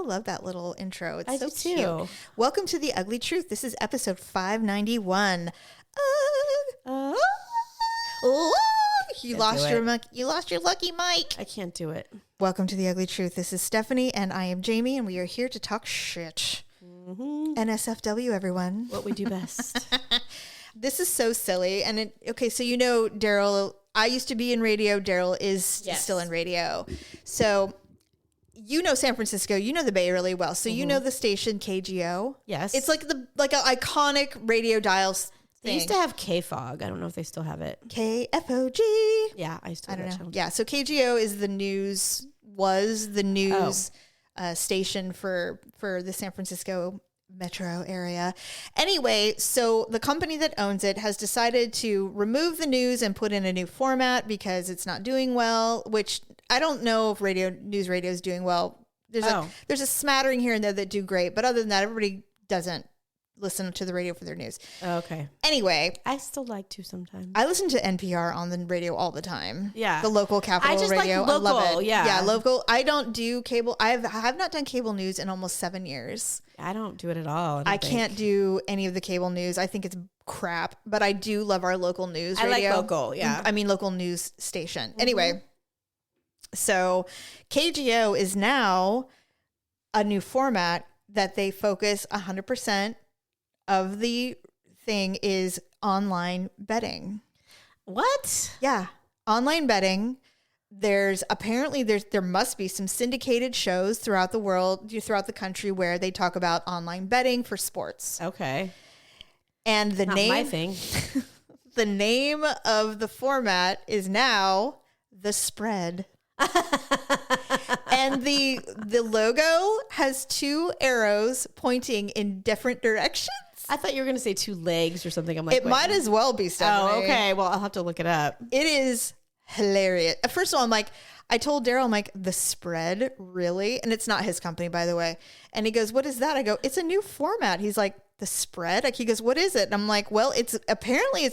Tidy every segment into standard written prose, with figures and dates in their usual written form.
love that little intro. It's I so do cute. too. Welcome to The Ugly Truth. This is episode 591. You lost your lucky mic. I can't do it. Welcome to The Ugly Truth. This is Stephanie, and I am Jamie, and we are here to talk shit. NSFW, everyone. What we do best. This is so silly. And okay, so you know Daryl, I used to be in radio. Daryl is still in radio. So you know San Francisco, you know the Bay really well. So you know the station KGO? Yes. It's like an iconic radio dials thing. They used to have K-Fog. I don't know if they still have it. KFOG. Yeah, I used to have that channel. Yeah, so KGO is the news, station for the San Francisco metro area. Anyway, so the company that owns it has decided to remove the news and put in a new format because it's not doing well, which I don't know if news radio is doing well. There's a smattering here and there that do great, but other than that, everybody doesn't listen to the radio for their news. Okay. Anyway, I still like to sometimes. I listen to NPR on the radio all the time. Yeah. The local capital radio. Like local, I love it. yeah. Yeah, local. I don't do cable. I have not done cable news in almost 7 years. I don't do it at all. I can't do any of the cable news. I think it's crap, but I do love our local news radio. I like local, yeah. I mean, local news station. Anyway, so KGO is now a new format that they focus 100% of the thing is online betting. What? Yeah. Online betting. There must be some syndicated shows throughout the world, throughout the country where they talk about online betting for sports. Okay. And the my thing. The name of the format is now The Spread. And the logo has two arrows pointing in different directions. I thought you were going to say two legs or something. I'm like, it might as well be Stephanie. Oh, okay. Well, I'll have to look it up. It is hilarious. First of all, I told Daryl, I'm like, The Spread, really? And it's not his company, by the way. And he goes, what is that? I go, it's a new format. He's like, The Spread? Like, he goes, what is it? And I'm like, well, it's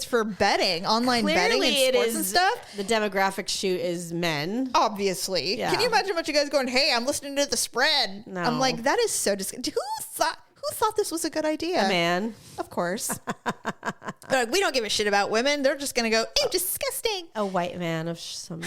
for betting, online betting and sports and stuff. The demographic shoot is men. Obviously. Yeah. Can you imagine a bunch of guys going, hey, I'm listening to The Spread? No. I'm like, that is so disgusting. Who thought this was a good idea? A man. Of course. They're like, we don't give a shit about women. They're just going to go, ew, disgusting. A white man of some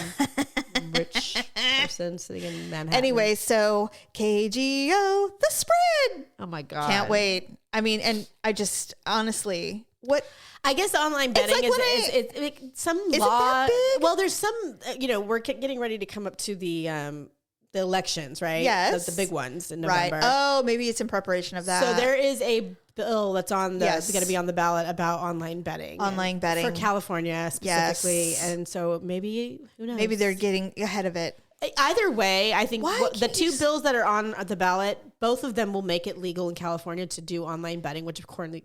rich person sitting in Manhattan. Anyway, so KGO, The Spread. Oh my God. Can't wait. I mean, and I just, honestly, what... I guess online betting is some is law. It that big? Well, there's some, we're getting ready to come up to the elections, right? Yes. The big ones in November. Right. Oh, maybe it's in preparation of that. So there is a bill that's on Yes. going to be on the ballot about online betting. Online betting. For California specifically. Yes. And so maybe, who knows? Maybe they're getting ahead of it. Either way, I think the two bills that are on the ballot, both of them will make it legal in California to do online betting, which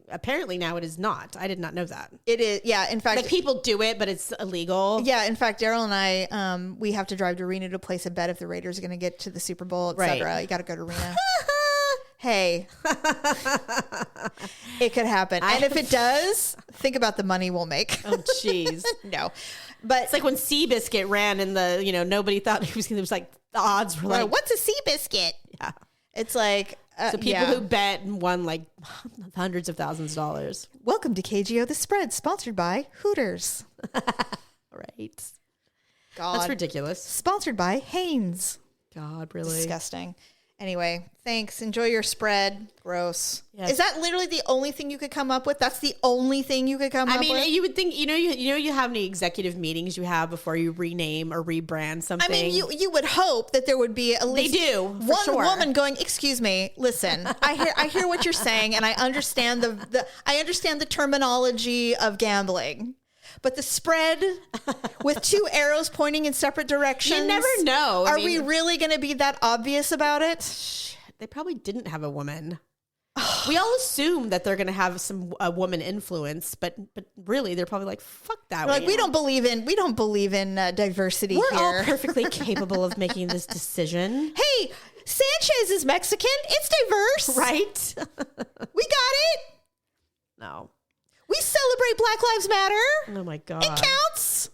apparently now it is not. I did not know that. It is, yeah. In fact, like people do it, but it's illegal. Yeah. In fact, Daryl and I, we have to drive to Reno to place a bet if the Raiders are going to get to the Super Bowl, etc. Right. You got to go to Reno. Hey, it could happen. And if it does, think about the money we'll make. Oh, jeez. No. But it's like when Seabiscuit ran in the, nobody thought he was like, the odds were like, what's a Seabiscuit? Yeah. It's like, so people who bet and won like hundreds of thousands of dollars. Welcome to KGO The Spread, sponsored by Hooters. Right. God. That's ridiculous. Sponsored by Hanes. God, really? Disgusting. Anyway, thanks. Enjoy your spread. Gross. Yes. Is that literally the only thing you could come up with? That's the only thing you could come up with? I mean, you would think, you have any executive meetings you have before you rename or rebrand something. I mean, you would hope that there would be at least one woman going, excuse me, listen, I hear what you're saying, and I understand I understand the terminology of gambling. But the spread with two arrows pointing in separate directions. You never know. Are we really going to be that obvious about it? Shit, they probably didn't have a woman. We all assume that they're going to have a woman influence, but really they're probably like, fuck that. Like, we don't believe in diversity. We're here. all perfectly capable of making this decision. Hey, Sanchez is Mexican. It's diverse, right? We got it. No. We celebrate Black Lives Matter. Oh my God. It counts.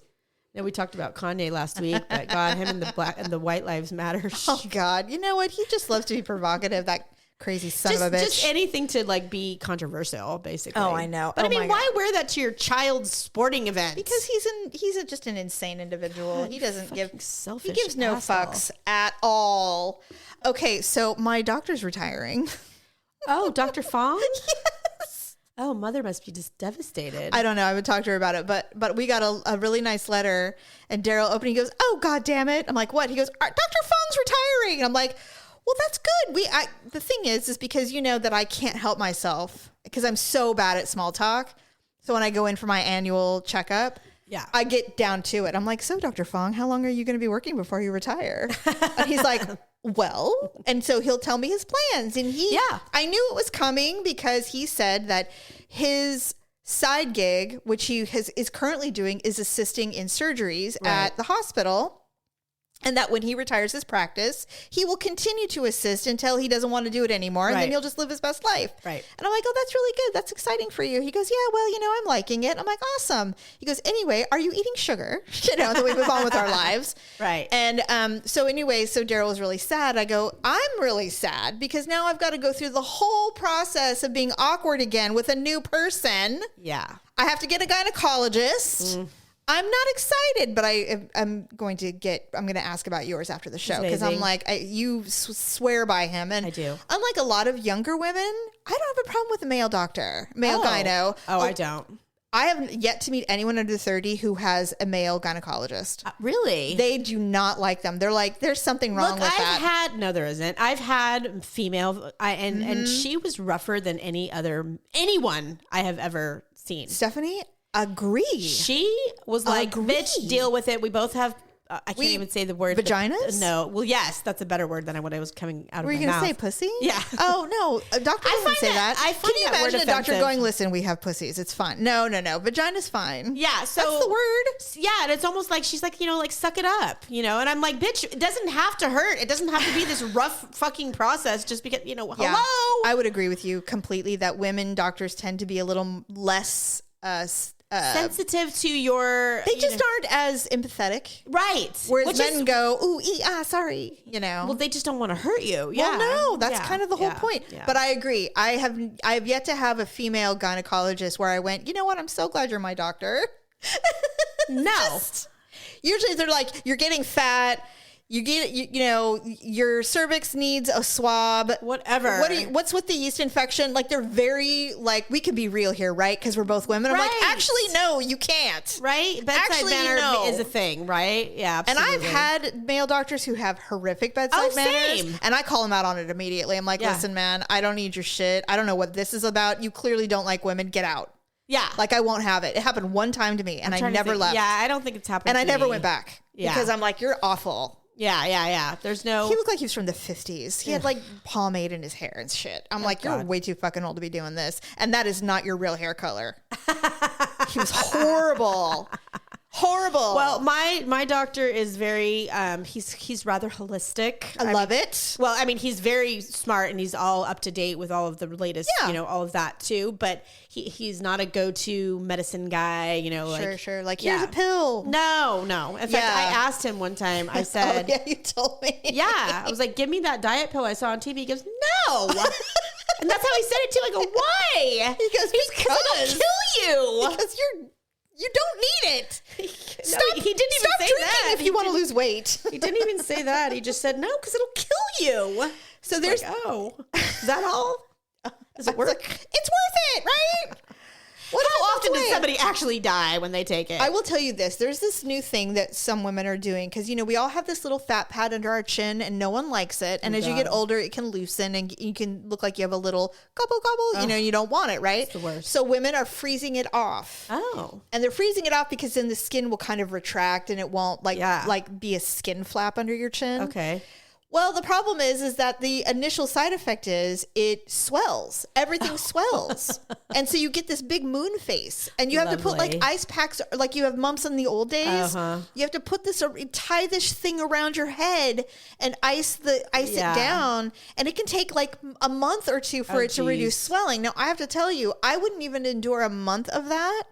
Yeah, we talked about Kanye last week, but God, him and the White Lives Matter. Oh God, you know what? He just loves to be provocative. That crazy son of a bitch. Just anything to like be controversial, basically. Oh, I know. But I mean, why wear that to your child's sporting event? Because he's just an insane individual. God, he doesn't give selfish. He gives no fucks at all. Okay, so my doctor's retiring. Oh, Dr. Fong? Yes. Oh, mother must be just devastated. I don't know. I would talk to her about it, but we got a really nice letter, and Daryl opened. He goes, "Oh God damn it!" I'm like, "What?" He goes, "Dr. Fong's retiring." And I'm like, "Well, that's good." The thing is because you know that I can't help myself because I'm so bad at small talk. So when I go in for my annual checkup, yeah, I get down to it. I'm like, "So, Dr. Fong, how long are you going to be working before you retire?" And he's like, "Well," and so he'll tell me his plans. And I knew it was coming because he said that his side gig, which he is currently doing, is assisting in surgeries at the hospital. And that when he retires his practice, he will continue to assist until he doesn't want to do it anymore. And then he'll just live his best life. Right. And I'm like, "Oh, that's really good. That's exciting for you." He goes, "Yeah, well, I'm liking it." I'm like, "Awesome." He goes, "Anyway, are you eating sugar?" Then we move on with our lives. Right. And so Daryl was really sad. I go, "I'm really sad because now I've got to go through the whole process of being awkward again with a new person. Yeah. I have to get a gynecologist. I'm not excited, but I'm going to ask about yours after the show because I'm like, you swear by him. And I do. Unlike a lot of younger women, I don't have a problem with a male doctor, gyno. Oh, I don't. I have yet to meet anyone under 30 who has a male gynecologist. Really? They do not like them. They're like, there's something wrong with that. No, there isn't. I've had female, and she was rougher than anyone I have ever seen. Stephanie? Agree. She was like, "Bitch, deal with it. We both have." I can't even say the word vaginas. No, well, yes, that's a better word than what I was coming out of my mouth. Were you going to say pussy? Yeah. Oh no, a doctor doesn't say that. Can you imagine a doctor going, "Listen, we have pussies. It's fine." No, vagina's fine. Yeah, so that's the word. Yeah, and it's almost like she's like, suck it up, and I'm like, bitch, it doesn't have to hurt. It doesn't have to be this rough fucking process just because hello. I would agree with you completely that women doctors tend to be a little less sensitive to your... They just aren't as empathetic. Right. Whereas men go, "Ooh, sorry," Well, they just don't want to hurt you. Yeah. Well, no, that's kind of the whole point. Yeah. But I agree. I have yet to have a female gynecologist where I went, "You know what? I'm so glad you're my doctor." No. Usually they're like, "You're getting fat. You get, your cervix needs a swab." Whatever. What's with the yeast infection? Like, they're very, like, we could be real here, right? Because we're both women. I'm like, actually, no, you can't. Right? Bedside manner is a thing, right? Yeah, absolutely. And I've had male doctors who have horrific bedside manners. Same. And I call them out on it immediately. I'm like, "Listen, man, I don't need your shit. I don't know what this is about. You clearly don't like women. Get out." Yeah. Like, I won't have it. It happened one time to me, and I never left. Yeah, I don't think it's happened and to I never me. went back. Yeah. Because I'm like, "You're awful." Yeah. There's no... He looked like he was from the 50s. He had like pomade in his hair and shit. I'm like, "You're way too fucking old to be doing this. And that is not your real hair color." He was horrible. Horrible. Well, my doctor is very he's rather holistic. I love it. Well, I mean, he's very smart and he's all up to date with all of the latest, all of that too. But he's not a go-to medicine guy, Sure. Like, here's a pill. No. In fact, I asked him one time. I said, "Oh, yeah, you told me." Yeah, I was like, "Give me that diet pill I saw on TV." He goes, "No." And that's how he said it too. I go, "Why?" He goes, "Because it'll kill you. Because you don't need it." He didn't even say that. If you want to lose weight. He didn't even say that. He just said, "No, because it'll kill you." So there's... is that all? Does it work? Like, it's worth it, right? How often does somebody actually die when they take it? I will tell you this. There's this new thing that some women are doing because, we all have this little fat pad under our chin and no one likes it. And as you get older, it can loosen and you can look like you have a little gobble. You don't want it, right? It's the worst. So women are freezing it off. Oh. And they're freezing it off because then the skin will kind of retract and it won't like be a skin flap under your chin. Okay. Well, the problem is that the initial side effect is it swells. Everything swells. And so you get this big moon face. And you have to put like ice packs, like you have mumps in the old days. You have to put tie this thing around your head and ice it down. And it can take like a month or two for it to reduce swelling. Now, I have to tell you, I wouldn't even endure a month of that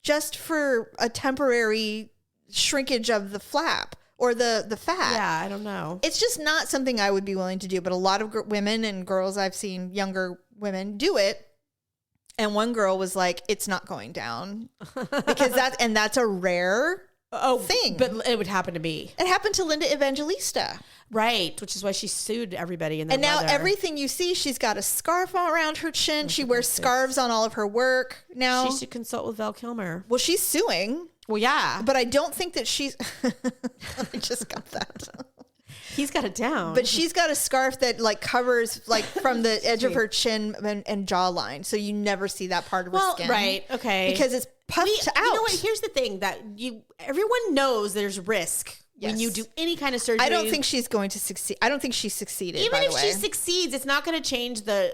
just for a temporary shrinkage of the flap or the fat. Yeah, I don't know. It's just not something I would be willing to do, but a lot of women and girls I've seen, younger women, do it. And one girl was like, it's not going down because that's a rare thing. But it would happen to me. It happened to Linda Evangelista. Right, which is why she sued everybody. And now everything you see, she's got a scarf around her chin. She wears scarves on all of her work now. She should consult with Val Kilmer. Well, she's suing. Well, yeah. But I don't think that she's... I just got that. He's got it down. But she's got a scarf that like covers like from the edge of her chin and jawline. So you never see that part of her skin. Right, okay. Because it's puffed out. You know what? Here's the thing that everyone knows there's risk. When you do any kind of surgery. I don't think she's going to succeed. I don't think she succeeded. Even if she succeeds, it's not going to change the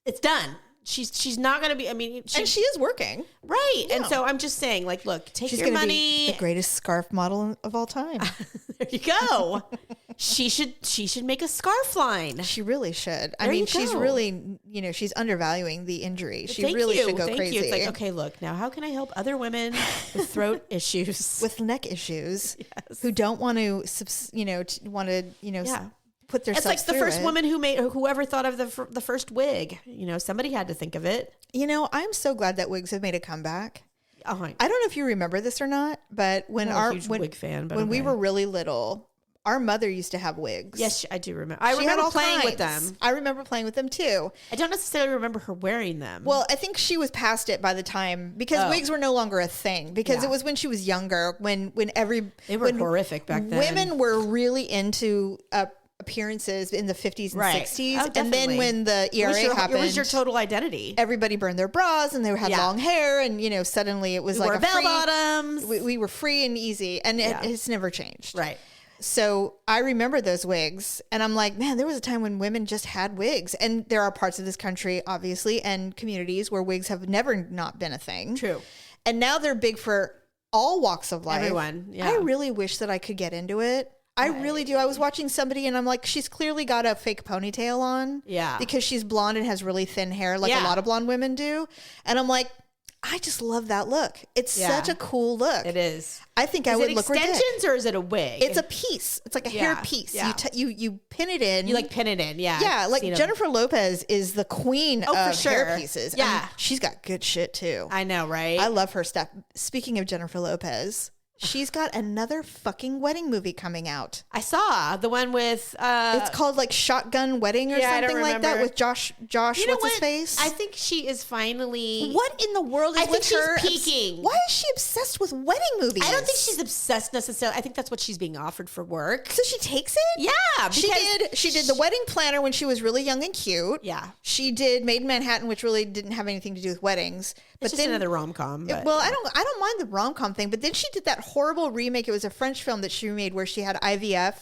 it's done. She's not going to be, and she is working. Right. Yeah. And so I'm just saying, like, look, take your money. Be the greatest scarf model of all time. There you go. She should make a scarf line. She really should. She's really, she's undervaluing the injury. She really should go crazy. It's like, okay, look, now how can I help other women with throat issues? With neck issues who don't want to, put their. It's like the first woman whoever thought of the first wig. Somebody had to think of it. I'm so glad that wigs have made a comeback. Oh, I don't know if you remember this or not, but when wig fan, but when we were really little, our mother used to have wigs. Yes, I do remember. I remember playing with them. I remember playing with them too. I don't necessarily remember her wearing them. Well, I think she was past it by the time because wigs were no longer a thing because it was when she was younger they were horrific back then. Women were really into appearances in the 50s and 60s. And then when the ERA happened, it was your total identity. Everybody burned their bras and they had long hair and, suddenly it was like bell bottoms. We were free and easy and it's never changed. Right. So I remember those wigs and I'm like, man, there was a time when women just had wigs. And there are parts of this country, obviously, and communities where wigs have never not been a thing. True. And now they're big for all walks of life. Everyone. Yeah. I really wish that I could get into it. I really do. I was watching somebody and I'm like, she's clearly got a fake ponytail on. Yeah. Because she's blonde and has really thin hair like a lot of blonde women do. And I'm like, I just love that look. It's such a cool look. It is. I think I would look ridiculous. Is it extensions or is it a wig? It's a piece. It's like a hair piece. Yeah. You pin it in. You like pin it in. Yeah. Yeah. Like Jennifer Lopez is the queen of hair pieces. Yeah. And she's got good shit too. I know, right? I love her stuff. Speaking of Jennifer Lopez, she's got another fucking wedding movie coming out. I saw the one with it's called like Shotgun Wedding or something like that with Josh what's his face? I think she is finally. What in the world is with her? She's peaking. Why is she obsessed with wedding movies? I don't think she's obsessed necessarily. I think that's what she's being offered for work. So she takes it? Yeah. She did The Wedding Planner when she was really young and cute. Yeah. She did Made in Manhattan, which really didn't have anything to do with weddings. But it's just another rom-com. Well, I don't mind the rom-com thing, but then she did that horrible remake. It was a French film that she remade where she had IVF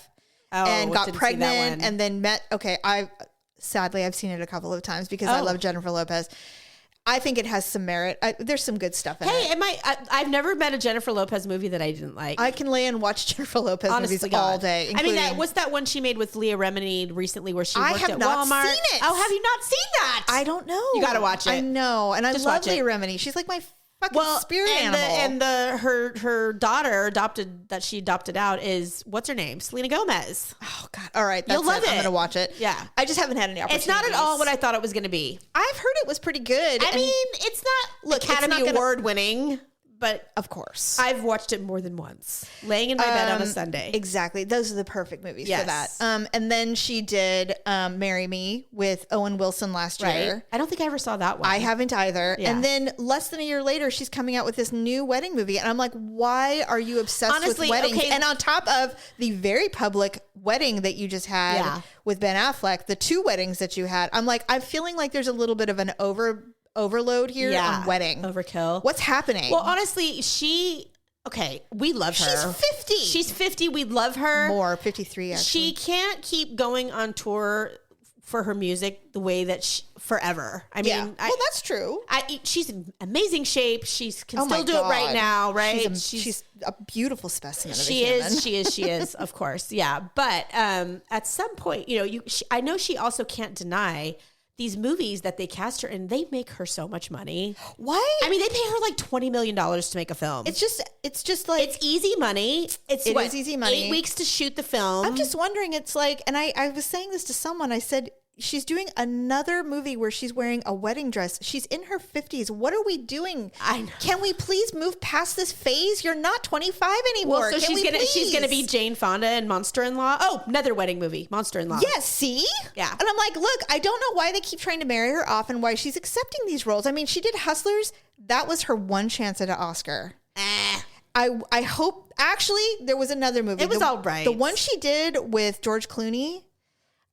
and got pregnant and then met. Okay, I've seen it a couple of times because I love Jennifer Lopez. I think it has some merit. There's some good stuff in it. Hey, I've never met a Jennifer Lopez movie that I didn't like. I can lay and watch Jennifer Lopez movies all day. What's that one she made with Leah Remini recently where she worked at Walmart? I have not seen it. Oh, have you not seen that? I don't know. You got to watch it. I know. And I love Leah Remini. She's like my fucking spirit animal. Her daughter she adopted out is, what's her name? Selena Gomez. Oh God. All right. You'll love it. I'm going to watch it. Yeah. I just haven't had any opportunity. It's not at all what I thought it was going to be. I've heard it was pretty good. I mean, it's not Academy Award winning. But of course, I've watched it more than once, laying in my bed on a Sunday. Exactly. Those are the perfect movies for that. And then she did Marry Me with Owen Wilson last year. I don't think I ever saw that one. I haven't either. Yeah. And then less than a year later, she's coming out with this new wedding movie. And I'm like, why are you obsessed with weddings? Okay. And on top of the very public wedding that you just had with Ben Affleck, the two weddings that you had, I'm like, I'm feeling like there's a little bit of an overload here on wedding. Overkill. What's happening? Well, honestly, we love her. She's 50. 50. We love her. More, 53 actually. She can't keep going on tour for her music the way that forever. I mean, well, that's true. She's in amazing shape. She can still do it right now, right? She's a beautiful specimen of a human. She is, of course. Yeah. But at some point, I know she also can't deny these movies that they cast her in, they make her so much money. Why? I mean, they pay her like $20 million to make a film. It's just like it's easy money. It is easy money. 8 weeks to shoot the film. I'm just wondering. It's like, and I was saying this to someone. I said, she's doing another movie where she's wearing a wedding dress. She's in her 50s. What are we doing? I know. Can we please move past this phase? You're not 25 anymore. Well, so she's gonna be Jane Fonda in Monster-in-Law. Oh, another wedding movie, Monster-in-Law. Yes, see? Yeah. And I'm like, look, I don't know why they keep trying to marry her off and why she's accepting these roles. I mean, she did Hustlers. That was her one chance at an Oscar. I hope, actually, there was another movie. It was all right. The one she did with George Clooney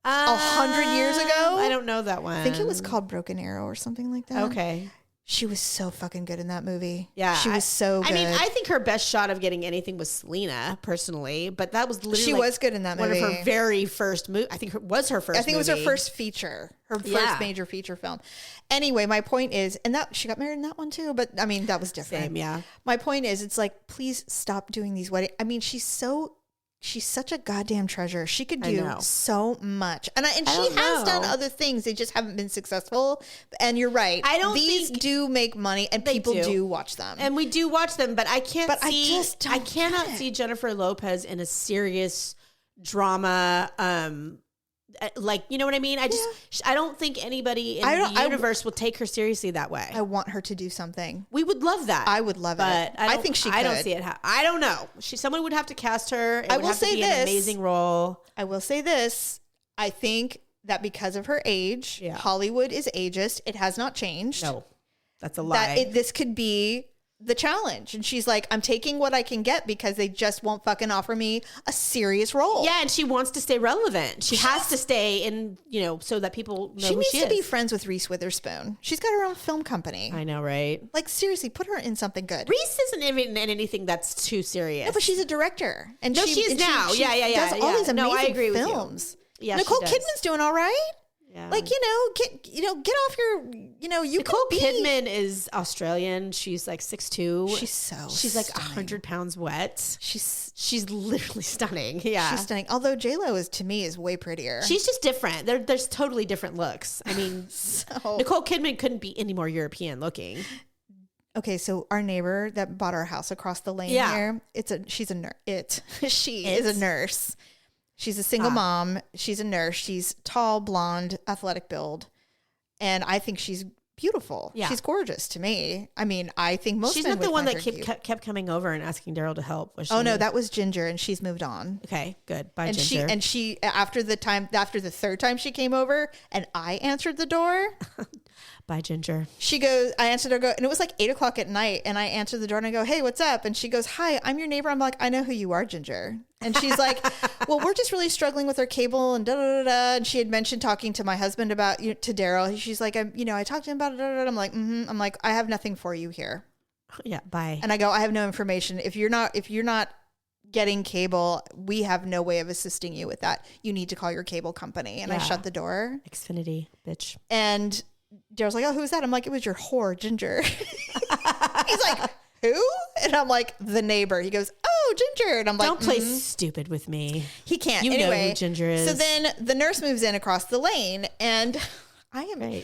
100 years ago. I don't know that one. I think it was called Broken Arrow or something like that. Okay. She was so fucking good in that movie. Yeah. She was so good. I mean, I think her best shot of getting anything was Selena, personally, but that was literally she was good in that movie. One of her very first movies. I think it was her first I think movie. it was her first feature, her first major feature film. Anyway, my point is, and that she got married in that one too, but I mean, that was different. Same, yeah. My point is, it's like, please stop doing these weddings. I mean, she's such a goddamn treasure. She could do so much. And she has done other things. They just haven't been successful. And you're right. These do make money and people do watch them. And we do watch them, but I can't see I cannot see Jennifer Lopez in a serious drama like, you know what I mean? I don't think anybody in the universe will take her seriously that way. I want her to do something. We would love that. I would love it. I think she could. I don't see it. I don't know. Someone would have to cast her. It I would will have to say be this. an amazing role. I will say this. I think that because of her age, Hollywood is ageist. It has not changed. No, that's a lie. This could be the challenge. And she's like, I'm taking what I can get because they just won't fucking offer me a serious role. Yeah, and she wants to stay relevant. She has to stay in, so that people know she who needs she to is. be friends with Reese Witherspoon. She's got her own film company. I know, right? Like, seriously, put her in something good. Reese isn't even in anything that's too serious. No, but she's a director. And she is now. She does all these amazing I agree films. With you. Yeah, Nicole Kidman's doing all right. Yeah. Like, get off your, Nicole Kidman is Australian. She's like 6'2". She's like 100 pounds wet. She's literally stunning. Yeah. She's stunning. Although J-Lo to me is way prettier. She's just different. There's totally different looks. I mean, Nicole Kidman couldn't be any more European looking. Okay, so our neighbor that bought our house across the lane here, she's a nurse. She is a nurse. She's a single mom. She's a nurse. She's tall, blonde, athletic build. And I think she's beautiful. Yeah. She's gorgeous to me. I mean, I think most She's men not the one that kept coming over and asking Daryl to help. Was she? Oh, no, that was Ginger, and she's moved on. Okay, good. Bye, and Ginger. She, after the third time she came over and I answered the door. Bye, Ginger. I answered her, and it was like 8:00 at night, and I answered the door and I go, hey, what's up? And she goes, hi, I'm your neighbor. I'm like, I know who you are, Ginger. And she's like, well, we're just really struggling with our cable and da da da da. And she had mentioned talking to my husband about, to Daryl. She's like, I talked to him about it. I'm like, I'm like, I have nothing for you here. Yeah, bye. And I go, I have no information. If you're not getting cable, we have no way of assisting you with that. You need to call your cable company. And I shut the door. Xfinity, bitch. And Daryl's like, oh, who's that? I'm like, it was your whore, Ginger. He's like, who? And I'm like, the neighbor. He goes, oh, Ginger. And I'm like, don't play stupid with me. He can't. You anyway, know who Ginger is. So then the nurse moves in across the lane, and I am,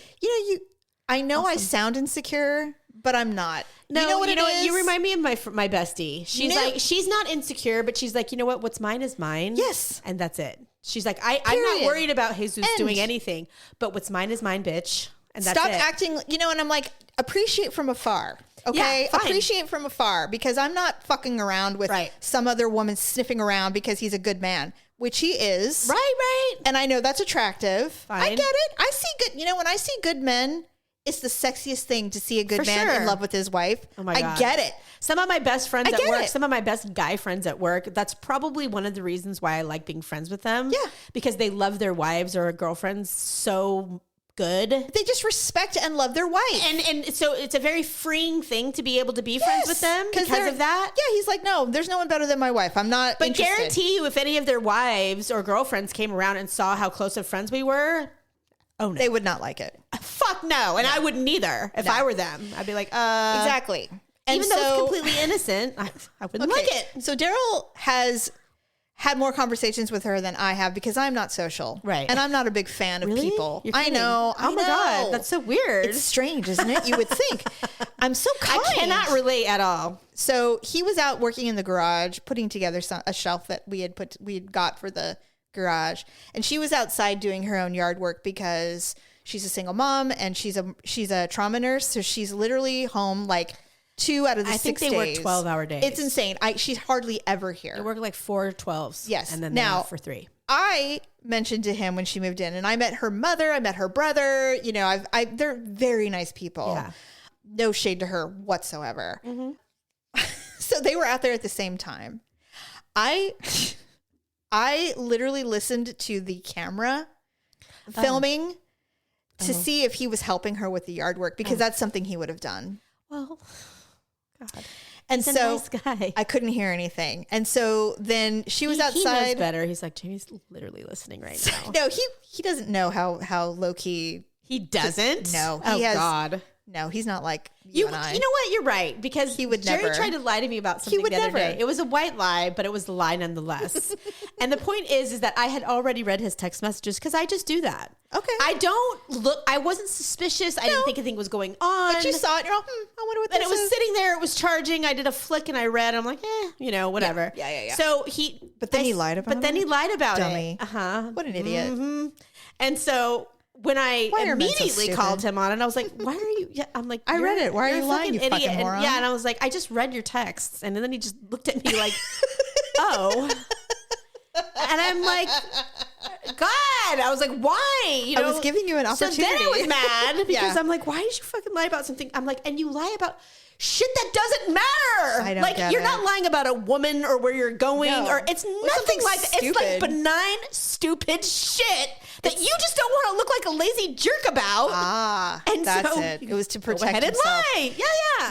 I know awesome. I sound insecure, but I'm not. No, you know what you remind me of my bestie. She's like, she's not insecure, but she's like, you know what? What's mine is mine. Yes. And that's it. She's like, I'm not worried about Jesus doing anything, but what's mine is mine, bitch. And that's Stop it. acting, and I'm like, appreciate from afar. Okay? Yeah, appreciate from afar, because I'm not fucking around with some other woman sniffing around because he's a good man, which he is. Right. And I know that's attractive. Fine. I get it. I see good, when I see good men, it's the sexiest thing to see a good man in love with his wife. Oh my God. I get it. Some of my best friends at work, some of my best guy friends at work, that's probably one of the reasons why I like being friends with them. Yeah. Because they love their wives or girlfriends so good. They just respect and love their wife. And so it's a very freeing thing to be able to be friends with them because of that. Yeah, he's like, no, there's no one better than my wife. I'm not interested. Guarantee you, if any of their wives or girlfriends came around and saw how close of friends we were, oh no. They would not like it. Fuck no. And I wouldn't either if I were them. I'd be like, Exactly. And even though it's completely innocent, I wouldn't like it. So Daryl has had more conversations with her than I have because I'm not social. Right. And I'm not a big fan of people. I know. Oh my God. That's so weird. It's strange, isn't it? You would think. I'm so kind. I cannot relate at all. So he was out working in the garage, putting together a shelf that we had got for the garage. And she was outside doing her own yard work because she's a single mom and she's a trauma nurse. So she's literally home like 2 out of the 6 days. I think they work 12-hour days. It's insane. She's hardly ever here. They work like 4 12s. Yes. And then they're off for 3. I mentioned to him when she moved in, and I met her mother, I met her brother. You know, they're very nice people. Yeah. No shade to her whatsoever. Mm-hmm. So they were out there at the same time. I literally listened to the camera filming to see if he was helping her with the yard work because that's something he would have done. Well, God. And He's so a nice guy. I couldn't hear anything. And so then she was outside. He knows better. He's like, Jamie's literally listening right now. No, he doesn't know how low key. He doesn't? No. God. No, he's not like you and I. You know what? You're right. Because he would Jerry never. tried to lie to me about something the other day. It was a white lie, but it was the lie nonetheless. And the point is that I had already read his text messages because I just do that. Okay. I wasn't suspicious. I didn't think anything was going on. But you saw it. You're all, I wonder what this is. And it was sitting there. It was charging. I did a flick and I read. I'm like, whatever. Yeah. So But then he lied about it. But then he lied about Dummy. it. Uh-huh. What an idiot. Mm-hmm. And so when I immediately called him on it, I was like, why are you? Yeah, I'm like, I read it. Why are you lying, you fucking moron? And I was like, I just read your texts. And then he just looked at me like, oh. And I'm like, God, I was like, why? You know, I was giving you an opportunity. So then I was mad because I'm like, why did you fucking lie about something? I'm like, and you lie about shit that doesn't matter. I don't like get you're it. not lying about a woman or where you're going or it's nothing like that. It's like benign, stupid shit that you just don't want to look like a lazy jerk about. And that's it. It was to protect himself. Lie.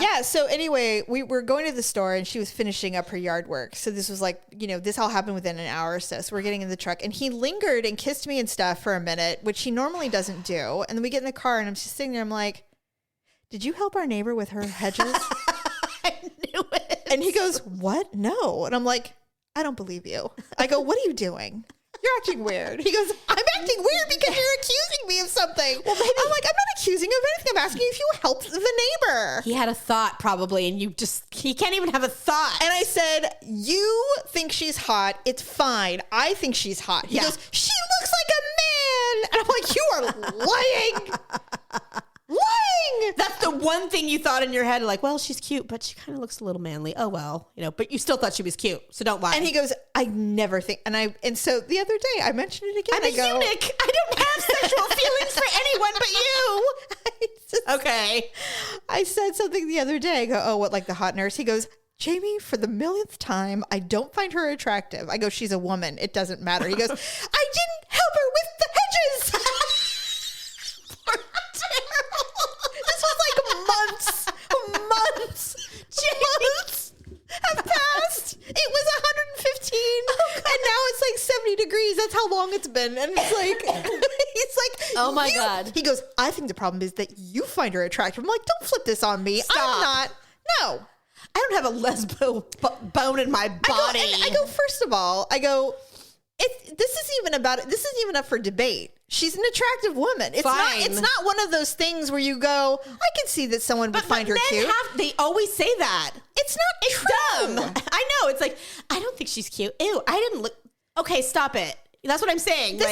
Yeah. So anyway, we were going to the store and she was finishing up her yard work. So this was like, this all happened within an hour or so. So we're getting in the truck and he lingered and kissed me and stuff for a minute, which he normally doesn't do. And then we get in the car and I'm just sitting there. I'm like, did you help our neighbor with her hedges? I knew it. And he goes, what? No. And I'm like, I don't believe you. I go, what are you doing? You're acting weird. He goes, I'm acting weird because you're accusing me of something. Well, maybe. I'm like, I'm not accusing you of anything. I'm asking if you helped the neighbor. He had a thought probably, and he can't even have a thought. And I said, you think she's hot. It's fine. I think she's hot. He goes, she looks like a man. And I'm like, you are lying. That's the one thing you thought in your head, like, well, she's cute, but she kind of looks a little manly. Oh, well, but you still thought she was cute. So don't lie. And he goes, I never think. And so the other day I mentioned it again. I'm a eunuch. I don't have sexual feelings for anyone but you. Okay. I said something the other day. I go, oh, what, like the hot nurse? He goes, Jamie, for the millionth time, I don't find her attractive. I go, she's a woman. It doesn't matter. He goes, I didn't help her with the hedges. Months have passed. It was 115 and now it's like 70 degrees. That's how long it's been. And it's like, he's like, oh my God. He goes, I think the problem is that you find her attractive. I'm like, don't flip this on me. Stop. I'm not. No. I don't have a lesbo bone in my body. I go, first of all, this isn't even up for debate. She's an attractive woman. It's not one of those things where you go, I can see that someone would find her cute. They always say that. It's true. Dumb. I know. It's like, I don't think she's cute. Ew, I didn't look. Okay, stop it. That's what I'm saying. This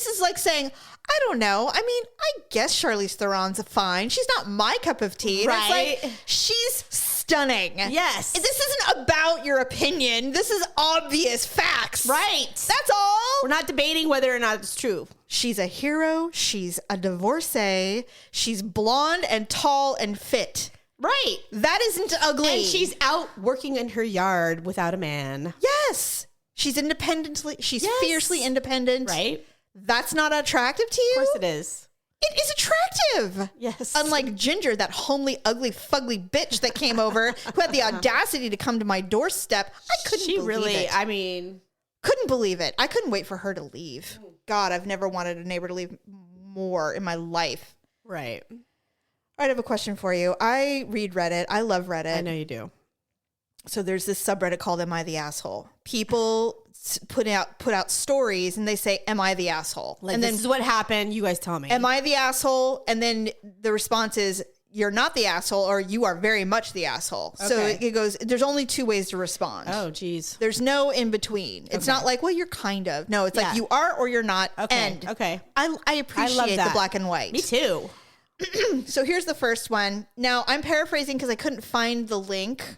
is like saying, I don't know. I mean, I guess Charlize Theron's fine. She's not my cup of tea. Right. It's like, she's stunning. Yes. This isn't about your opinion. This is obvious facts. Right. That's all. We're not debating whether or not it's true. She's a hero. She's a divorcee. She's blonde and tall and fit. Right. That isn't ugly. And she's out working in her yard without a man. Yes. She's fiercely independent. Right. That's not attractive to you? Of course it is. It is attractive. Yes. Unlike Ginger, that homely, ugly, fugly bitch that came over who had the audacity to come to my doorstep. I couldn't believe it. Couldn't believe it. I couldn't wait for her to leave. God, I've never wanted a neighbor to leave more in my life. Right. All right, I have a question for you. I read Reddit. I love Reddit. I know you do. So there's this subreddit called Am I the Asshole? People put out stories and they say, am I the asshole? Like, and this then is what happened. You guys tell me. Am I the asshole? And then the response is, you're not the asshole, or you are very much the asshole. Okay. So it goes, there's only two ways to respond. Oh, geez. There's no in between. It's not like, well, you're kind of. No, it's like you are or you're not. Okay. End. Okay. I appreciate the black and white. Me too. So here's the first one. Now, I'm paraphrasing because I couldn't find the link.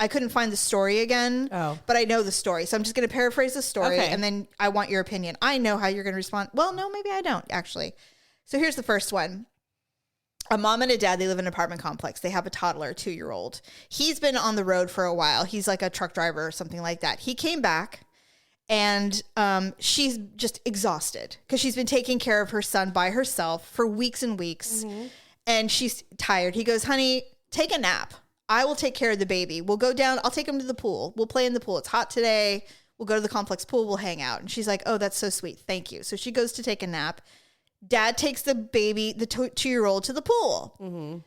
I couldn't find the story again. Oh. But I know the story. So I'm just going to paraphrase the story. Okay. And then I want your opinion. I know how you're going to respond. Well, no, maybe I don't, actually. So here's the first one. A mom and a dad, they live in an apartment complex. They have a toddler, 2-year-old. He's been on the road for a while. He's like a truck driver or something like that. He came back and she's just exhausted because she's been taking care of her son by herself for weeks and weeks. Mm-hmm. And she's tired. He goes, honey, take a nap. I will take care of the baby. We'll go down. I'll take him to the pool. We'll play in the pool. It's hot today. We'll go to the complex pool. We'll hang out. And she's like, oh, that's so sweet. Thank you. So she goes to take a nap. Dad takes the baby, the 2-year-old, to the pool. Mm-hmm.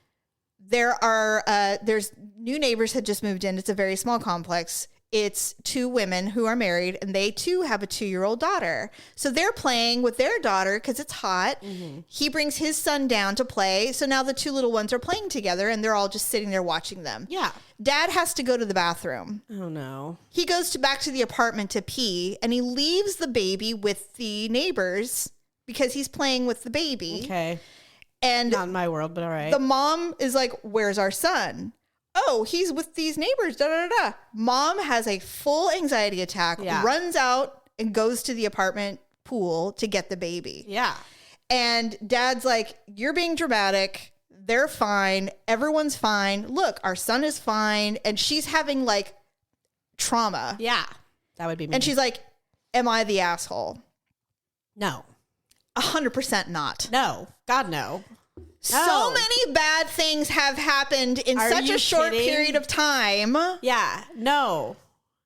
There's new neighbors had just moved in. It's a very small complex. It's 2 women who are married, and they too have a 2-year-old daughter. So they're playing with their daughter because it's hot. Mm-hmm. He brings his son down to play. So now the 2 little ones are playing together, and they're all just sitting there watching them. Yeah. Dad has to go to the bathroom. Oh, no. He goes back to the apartment to pee, and he leaves the baby with the neighbors because he's playing with the baby. Okay. And not in my world, but all right. The mom is like, where's our son? Oh, he's with these neighbors. Da, da, da, da. Mom has a full anxiety attack, runs out and goes to the apartment pool to get the baby. Yeah. And dad's like, you're being dramatic. They're fine. Everyone's fine. Look, our son is fine. And she's having like trauma. Yeah. That would be me. And she's like, am I the asshole? No. 100% not. No. God, no. So many bad things have happened in such a short period of time. Yeah. No.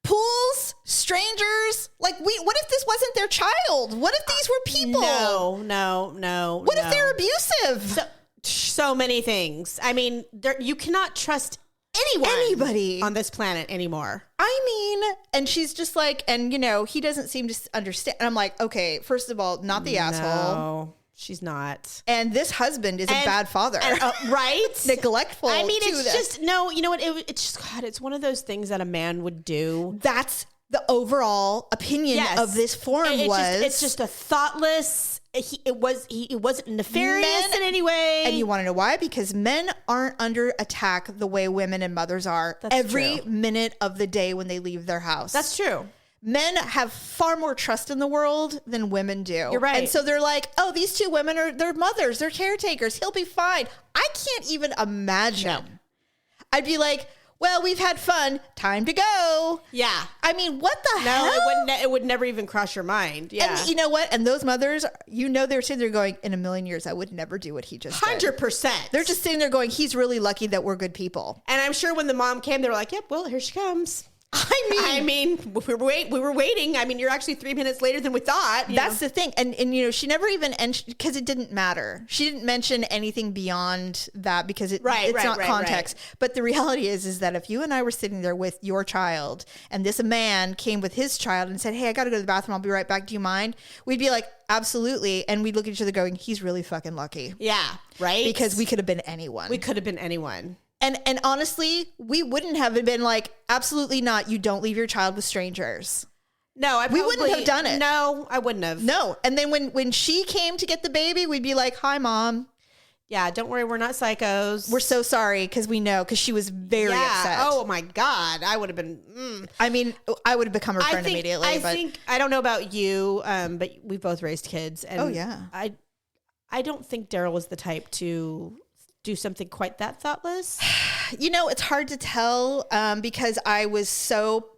Pools, strangers. Like, what if this wasn't their child? What if these were people? No. What if they're abusive? So many things. I mean, you cannot trust anybody on this planet anymore. I mean, and she's just like, and you know, he doesn't seem to understand. And I'm like, okay, first of all, not the asshole. No, she's not. And this husband is a bad father. Right? Neglectful. I mean, it's just, no, you know what? It's just, God, it's one of those things that a man would do. That's the overall opinion of this forum. It's just a thoughtless, it wasn't nefarious in any way. And you want to know why? Because men aren't under attack the way women and mothers are every minute of the day when they leave their house. That's true. Men have far more trust in the world than women do. You're right. And so they're like, oh, these 2 women they're mothers, they're caretakers. He'll be fine. I can't even imagine. No. I'd be like, well, we've had fun. Time to go. Yeah. I mean, what the hell? It would never even cross your mind. Yeah. And you know what? And those mothers, you know, they're sitting there going, in a million years, I would never do what he just 100%. did. They're just sitting there going, he's really lucky that we're good people. And I'm sure when the mom came, they were like, yep, well, here she comes. I mean, we were waiting. I mean, you're actually 3 minutes later than we thought. That's the thing. And you know, she never even, because it didn't matter. She didn't mention anything beyond that because it's not context. Right. But the reality is that if you and I were sitting there with your child and this man came with his child and said, hey, I got to go to the bathroom. I'll be right back. Do you mind? We'd be like, absolutely. And we'd look at each other going, he's really fucking lucky. Yeah. Right. Because we could have been anyone. And honestly, we wouldn't have been like, absolutely not. You don't leave your child with strangers. No, we wouldn't have done it. No, I wouldn't have. No. And then when she came to get the baby, we'd be like, hi, Mom. Yeah, don't worry. We're not psychos. We're so sorry because we know because she was very upset. Oh, my God. I would have been. I mean, I would have become her friend immediately. I don't know about you, but we've both raised kids. And I don't think Daryl was the type to do something quite that thoughtless. You know, it's hard to tell because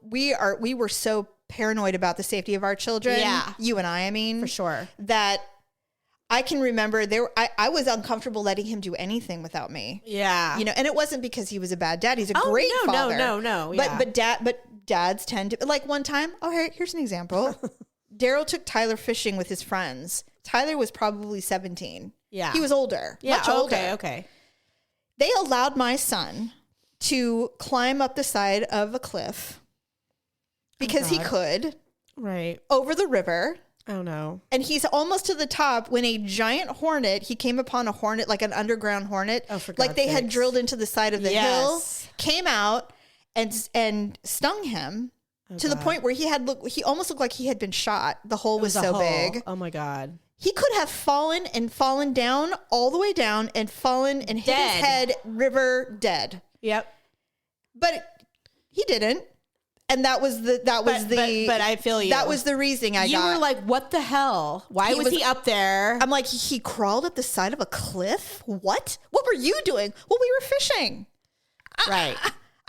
we were so paranoid about the safety of our children. Yeah. You and I mean. For sure. That I can remember I was uncomfortable letting him do anything without me. Yeah. You know, and it wasn't because he was a bad dad. He's a great father. No. Yeah. But dads tend to, like one time, here's an example. Daryl took Tyler fishing with his friends. Tyler was probably 17. Yeah. He was older. Yeah. Much older. Okay. They allowed my son to climb up the side of a cliff because he could. Right. Over the river. Oh, no. And he's almost to the top when a giant hornet, he came upon a hornet, like an underground hornet. Oh, for God's like they sakes. had drilled into the side of the hill, came out and stung him to the point where he almost looked like he had been shot. The hole was so big. Oh, my God. He could have fallen down all the way down and fallen and hit his head river dead. Yep. But he didn't. And that was but I feel you. That was the reasoning I got. You were like, what the hell? Why was he up there? I'm like, he crawled up the side of a cliff? What? What were you doing? Well, we were fishing. Right.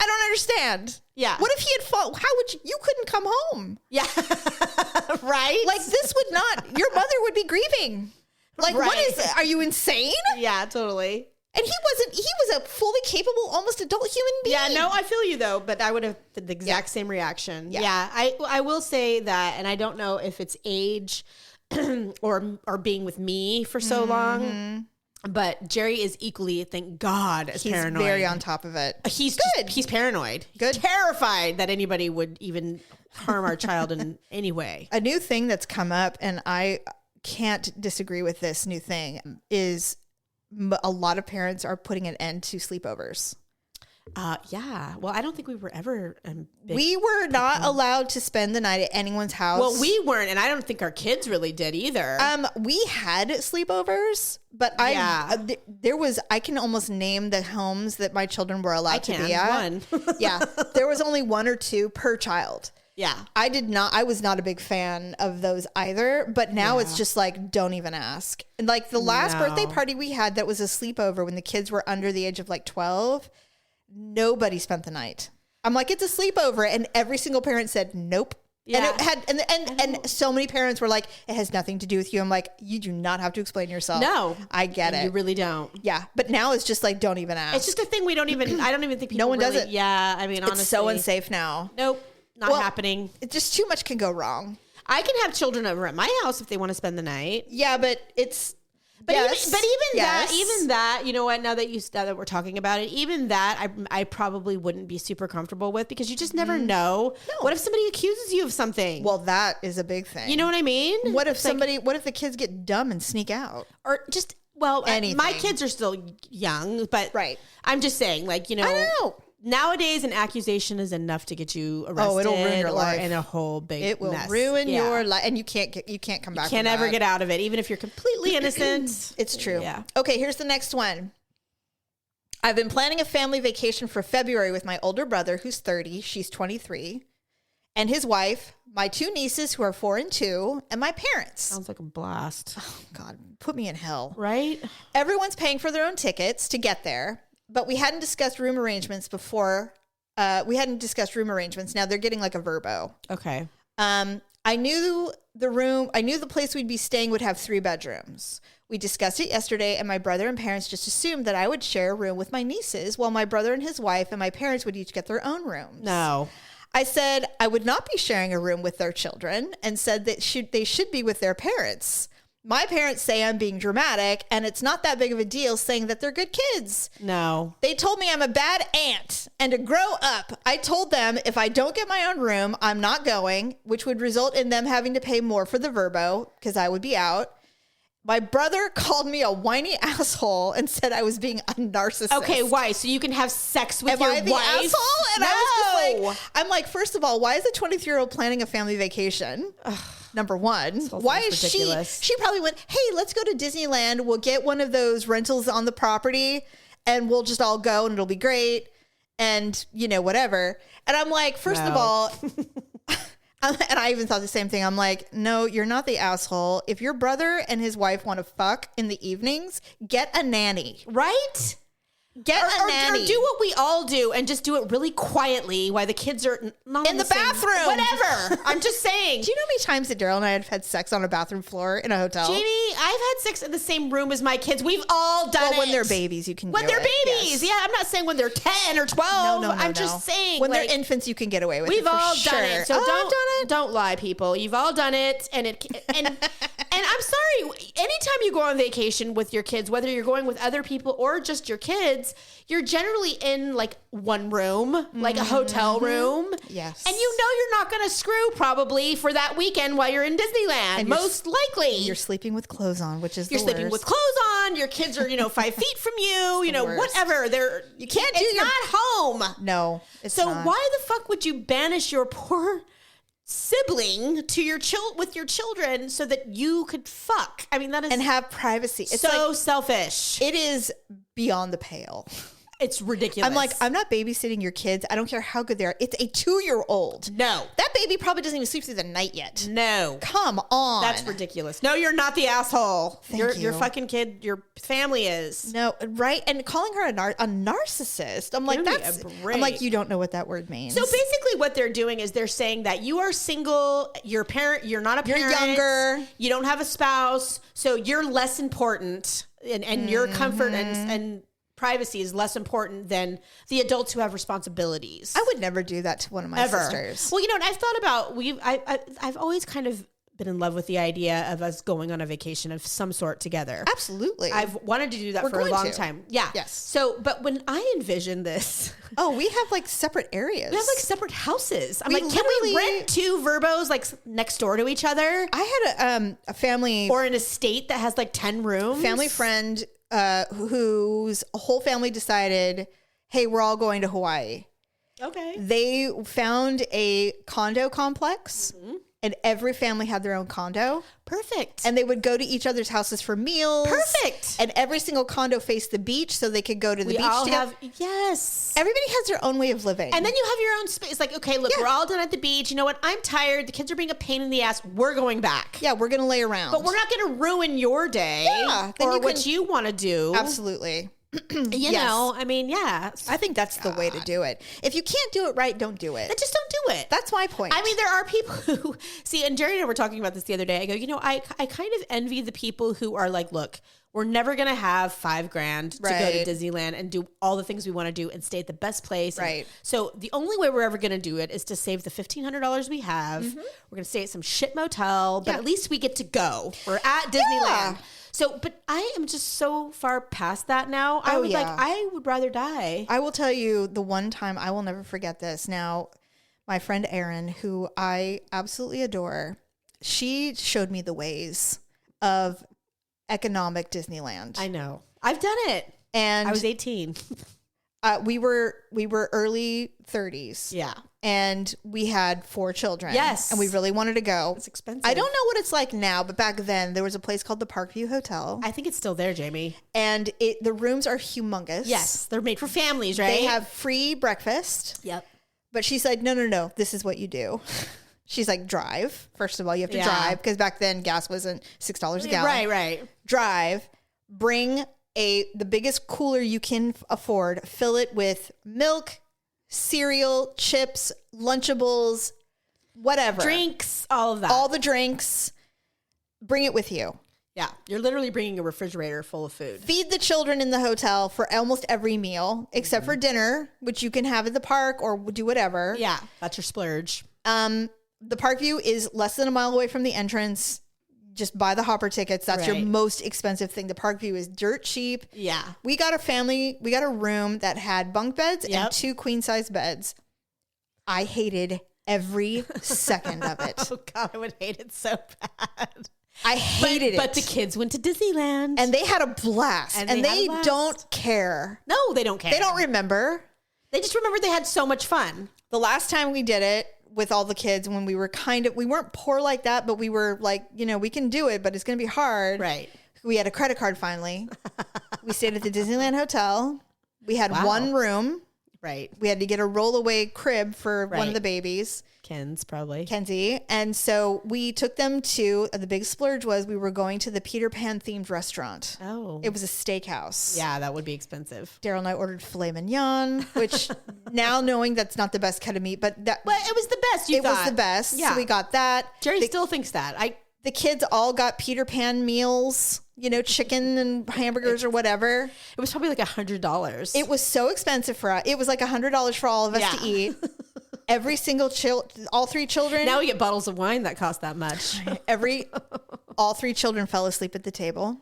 I don't understand. Yeah. What if he had fallen? How would you couldn't come home? Yeah. Right. Like this would not, your mother would be grieving. Like, what is, are you insane? Yeah, totally. And he was a fully capable, almost adult human being. Yeah, no, I feel you though, but I would have the exact same reaction. Yeah. I will say that, and I don't know if it's age or being with me for so long, but Jerry is equally, thank God, as paranoid. He's very on top of it. He's good. He's paranoid. Good. Terrified that anybody would even harm our child in any way. A new thing that's come up, and I can't disagree with this new thing, is a lot of parents are putting an end to sleepovers. Yeah. Well, I don't think we were ever. We were not allowed to spend the night at anyone's house. Well, we weren't, and I don't think our kids really did either. We had sleepovers, but there was. I can almost name the homes that my children were allowed to be at. One. Yeah, there was only one or two per child. Yeah. I was not a big fan of those either, but now it's just like, don't even ask. And like the last birthday party we had that was a sleepover when the kids were under the age of like 12, nobody spent the night. I'm like, it's a sleepover. And every single parent said, nope. Yeah. And it had, and so many parents were like, it has nothing to do with you. I'm like, you do not have to explain yourself. No. I get it. You really don't. Yeah. But now it's just like, don't even ask. It's just a thing I don't even think people no one does it. Yeah. I mean, honestly. It's so unsafe now. Nope. Not happening. It just too much can go wrong. I can have children over at my house if they want to spend the night. Yeah, but it's even that, you know what? Now that we're talking about it, even that I probably wouldn't be super comfortable with because you just never know. No. What if somebody accuses you of something? Well, that is a big thing. You know what I mean? What if what if the kids get dumb and sneak out? Or just my kids are still young, but I'm just saying, like, you know. I know. Nowadays, an accusation is enough to get you arrested. Oh, it'll ruin your life. In a whole big mess. It will ruin your life, and you can't come back. You can't ever get out of it, even if you're completely innocent. It's true. Yeah. Okay, here's the next one. I've been planning a family vacation for February with my older brother, who's 30. She's 23, and his wife, my two nieces, who are 4 and 2, and my parents. Sounds like a blast. Oh God, put me in hell. Right? Everyone's paying for their own tickets to get there. But we hadn't discussed room arrangements before. Now they're getting like a Verbo. Okay. I knew the place we'd be staying would have 3 bedrooms. We discussed it yesterday, and my brother and parents just assumed that I would share a room with my nieces, while my brother and his wife and my parents would each get their own rooms. No. I said I would not be sharing a room with their children, and said that they should be with their parents. My parents say I'm being dramatic, and it's not that big of a deal, saying that they're good kids. No. They told me I'm a bad aunt, and to grow up, I told them if I don't get my own room, I'm not going, which would result in them having to pay more for the Verbo, because I would be out. My brother called me a whiny asshole and said I was being a narcissist. Okay, why? So you can have sex with your wife? Am I the asshole? And no. I was just like, I'm like, first of all, why is a 23-year-old planning a family vacation? Number one, why is ridiculous. She probably went, hey, let's go to Disneyland. We'll get one of those rentals on the property and we'll just all go and it'll be great. And, you know, whatever. And I'm like, first of all, and I even thought the same thing. I'm like, no, you're not the asshole. If your brother and his wife want to fuck in the evenings, get a nanny. Right? Get a nanny. Or do what we all do and just do it really quietly while the kids are not in the bathroom. Whatever. I'm just saying. Do you know how many times that Daryl and I have had sex on a bathroom floor in a hotel? Jamie, I've had sex in the same room as my kids. We've all done it. When they're babies, you can do it. When they're babies. Yes. Yeah, I'm not saying when they're 10 or 12. No. I'm just saying. When they're infants, you can get away with it. We've all done it. So don't don't lie, people. You've all done it. And I'm sorry. Anytime you go on vacation with your kids, whether you're going with other people or just your kids, you're generally in like one room, like a hotel room. Yes. And you know you're not going to screw probably for that weekend while you're in Disneyland, And most likely. You're sleeping with clothes on, which is You're sleeping worst. with clothes on. Your kids are, 5 feet from you, worst. whatever. You can't do It's your- not home. No, it's So not. why the fuck would you banish your poor sibling to your with your children so that you could fuck? I mean, that is and have privacy. It's so like, selfish. it is beyond the pale. It's ridiculous. I'm like, I'm not babysitting your kids. I don't care how good they are. It's a 2-year-old. no, That baby probably doesn't even sleep through the night yet. no. Come on. That's ridiculous. No, you're not the asshole. Thank Your you. fucking kid, your family is. No, right? And calling her a narcissist. I'm like, Give me a that's. break. I'm like, you don't know what that word means. So basically what they're doing is they're saying that you are single, you're not a You're parent. younger. You don't have a spouse, so you're less important and your comfort and privacy is less important than the adults who have responsibilities. I would never do that to one of my sisters. Well, and I've thought about I've always kind of been in love with the idea of us going on a vacation of some sort together. Absolutely. I've wanted to do that We're for a going long to. time. Yeah. Yes. So, but when I envision this, Oh, we have like separate areas. we have like separate houses. I'm We like, can we literally- rent 2 Verbos like next door to each other, I had a family or an estate that has like 10 rooms? family friend whose whole family decided, hey, we're all going to Hawaii. Okay. They found a condo complex, and every family had their own condo. Perfect. And they would go to each other's houses for meals. Perfect. And every single condo faced the beach, so they could go to the we beach all together. have yes. Everybody has their own way of living. And then you have your own space. Like, okay, look, Yeah. we're all done at the beach. You know what? I'm tired. The kids are being a pain in the ass. We're going back. yeah, we're gonna lay around. But we're not going to ruin your day Yeah, then or you what can- you want to do. Absolutely. You know, I mean, yeah. I think that's the way to do it. If you can't do it right, don't do it. Just don't do it. That's my point. I mean, there are people who see, and Jerry and I were talking about this the other day. I go, I kind of envy the people who are like, look, we're never going to have $5,000 to go Right. to Disneyland and do all the things we want to do and stay at the best place. And Right. so the only way we're ever going to do it is to save the $1,500 we have. We're going to stay at some shit motel, but Yeah. at least we get to go. We're at Disneyland. So, but I am just so far past that now. I would rather die. I will tell you the one time I will never forget this. Now, my friend Erin, who I absolutely adore, she showed me the ways of economic Disneyland. I know. I've done it. And I was 18. we were early 30s. Yeah. And we had 4 children. Yes. And we really wanted to go. It's expensive. I don't know what it's like now, but back then there was a place called the Parkview Hotel. I think it's still there, Jamie. And the rooms are humongous. Yes. They're made for families, right? They have free breakfast. Yep. But she said, no, this is what you do. She's like, drive. First of all, you have to Yeah. drive because back then gas wasn't $6 a gallon. Right. Drive, bring the biggest cooler you can afford, fill it with milk, cereal, chips, Lunchables, whatever. Drinks, all of that. All the drinks. Bring it with you. Yeah. You're literally bringing a refrigerator full of food. Feed the children in the hotel for almost every meal, except for dinner, which you can have at the park or do whatever. Yeah. That's your splurge. The Parkview is less than a mile away from the entrance. Just buy the hopper tickets. That's your Right. most expensive thing. The Parkview is dirt cheap. Yeah. We got a room that had bunk beds Yep. and 2 queen size beds. I hated every second of it. Oh, God. I would hate it so bad. I hated it. But the kids went to Disneyland. And they had a blast. And And they had a they blast. don't care. no, they don't care. They don't remember. They just remember they had so much fun. The last time we did it with all the kids, when we weren't poor like that, but we were like, we can do it, but it's going to be hard. Right. We had a credit card finally. We stayed at the Disneyland Hotel. We had Wow. one room. Right. We had to get a rollaway crib for one Right. of the babies, Ken's probably. Kenzie. And so we took them to, the big splurge was we were going to the Peter Pan themed restaurant. Oh. It was a steakhouse. Yeah, that would be expensive. Daryl and I ordered filet mignon, which now knowing that's not the best cut of meat, but But it was the best, you it thought. was the best. Yeah. So we got that. Jerry still thinks that. The kids all got Peter Pan meals, chicken and hamburgers or whatever. It was probably like $100. It was so expensive for us. It was like $100 for all of us to eat. Every single all 3 children. Now we get bottles of wine that cost that much. all 3 children fell asleep at the table.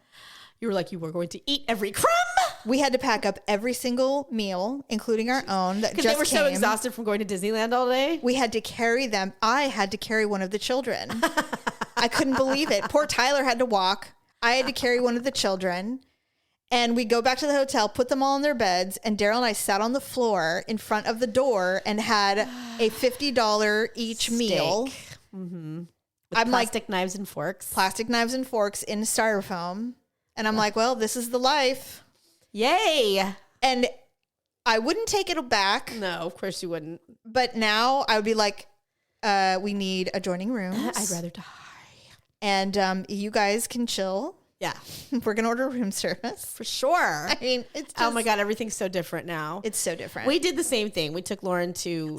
You were like, you were going to eat every crumb. We had to pack up every single meal, including our own that just Because they were came. so exhausted from going to Disneyland all day. We had to carry them. I had to carry one of the children. I couldn't believe it. Poor Tyler had to walk. I had to carry one of the children. And we go back to the hotel, put them all in their beds, and Daryl and I sat on the floor in front of the door and had a $50 each meal. Mm-hmm. With I'm plastic knives and forks. Plastic knives and forks in styrofoam. And I'm like, well, this is the life. Yay. And I wouldn't take it back. No, of course you wouldn't. But now I would be like, we need adjoining rooms. I'd rather die. And you guys can chill. Yeah. We're going to order room service. For sure. I mean, it's just, oh my God, everything's so different now. It's so different. We did the same thing. We took Lauren to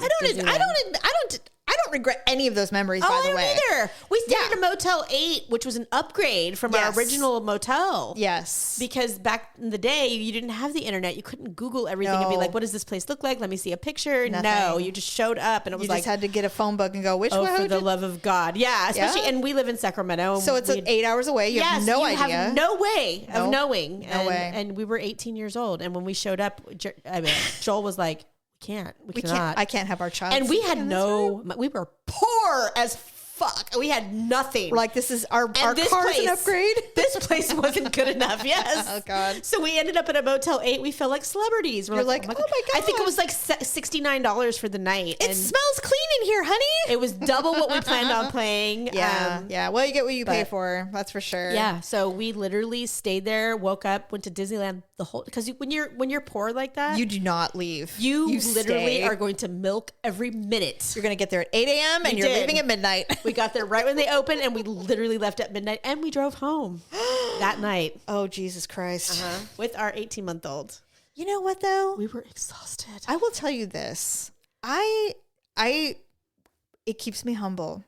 I don't regret any of those memories, by the way. I don't either. We stayed at a Motel 8, which was an upgrade from our original motel. Yes. Because back in the day, you didn't have the internet. You couldn't Google everything and be like, what does this place look like? Let me see a picture. Nothing. No, you just showed up and it was You like, just had to get a phone book and go, which oh, way? for the love of God. Yeah. Especially, and we live in Sacramento. So it's 8 hours away. You have no idea. You have no way of knowing. No way. And we were 18 years old. And when we showed up, Joel was like, we cannot. I can't have our child. And we had we were poor as fuck. We had nothing. We're like, this is our car's an upgrade. This place wasn't good enough. Yes. Oh God. So we ended up at a Motel 8. We felt like celebrities. You're like, oh my God. I think it was like $69 for the night. It smells clean in here, honey. It was double what we planned on paying. Yeah. Well, you get what you pay for. That's for sure. Yeah. So we literally stayed there, woke up, went to Disneyland because when you're poor like that, you do not leave. You literally are going to milk every minute. You're going to get there at 8 a.m. and you're leaving at midnight. We got there right when they opened, and we literally left at midnight, and we drove home that night. Oh, Jesus Christ. With our 18-month-old. You know what, though? We were exhausted. I will tell you this. It keeps me humble.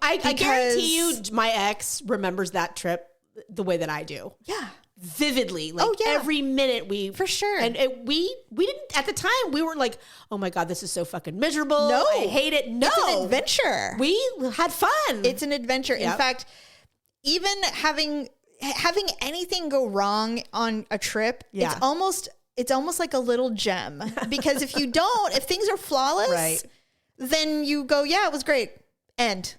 I guarantee you my ex remembers that trip the way that I do. Yeah. Vividly. Like every minute for sure. And we didn't, at the time, we were like, oh my God, this is so fucking miserable. No. I hate it. No. It's an adventure. We had fun. It's an adventure. Yep. In fact, even having anything go wrong on a trip, it's almost like a little gem. Because if things are flawless, then you go, yeah, it was great. End.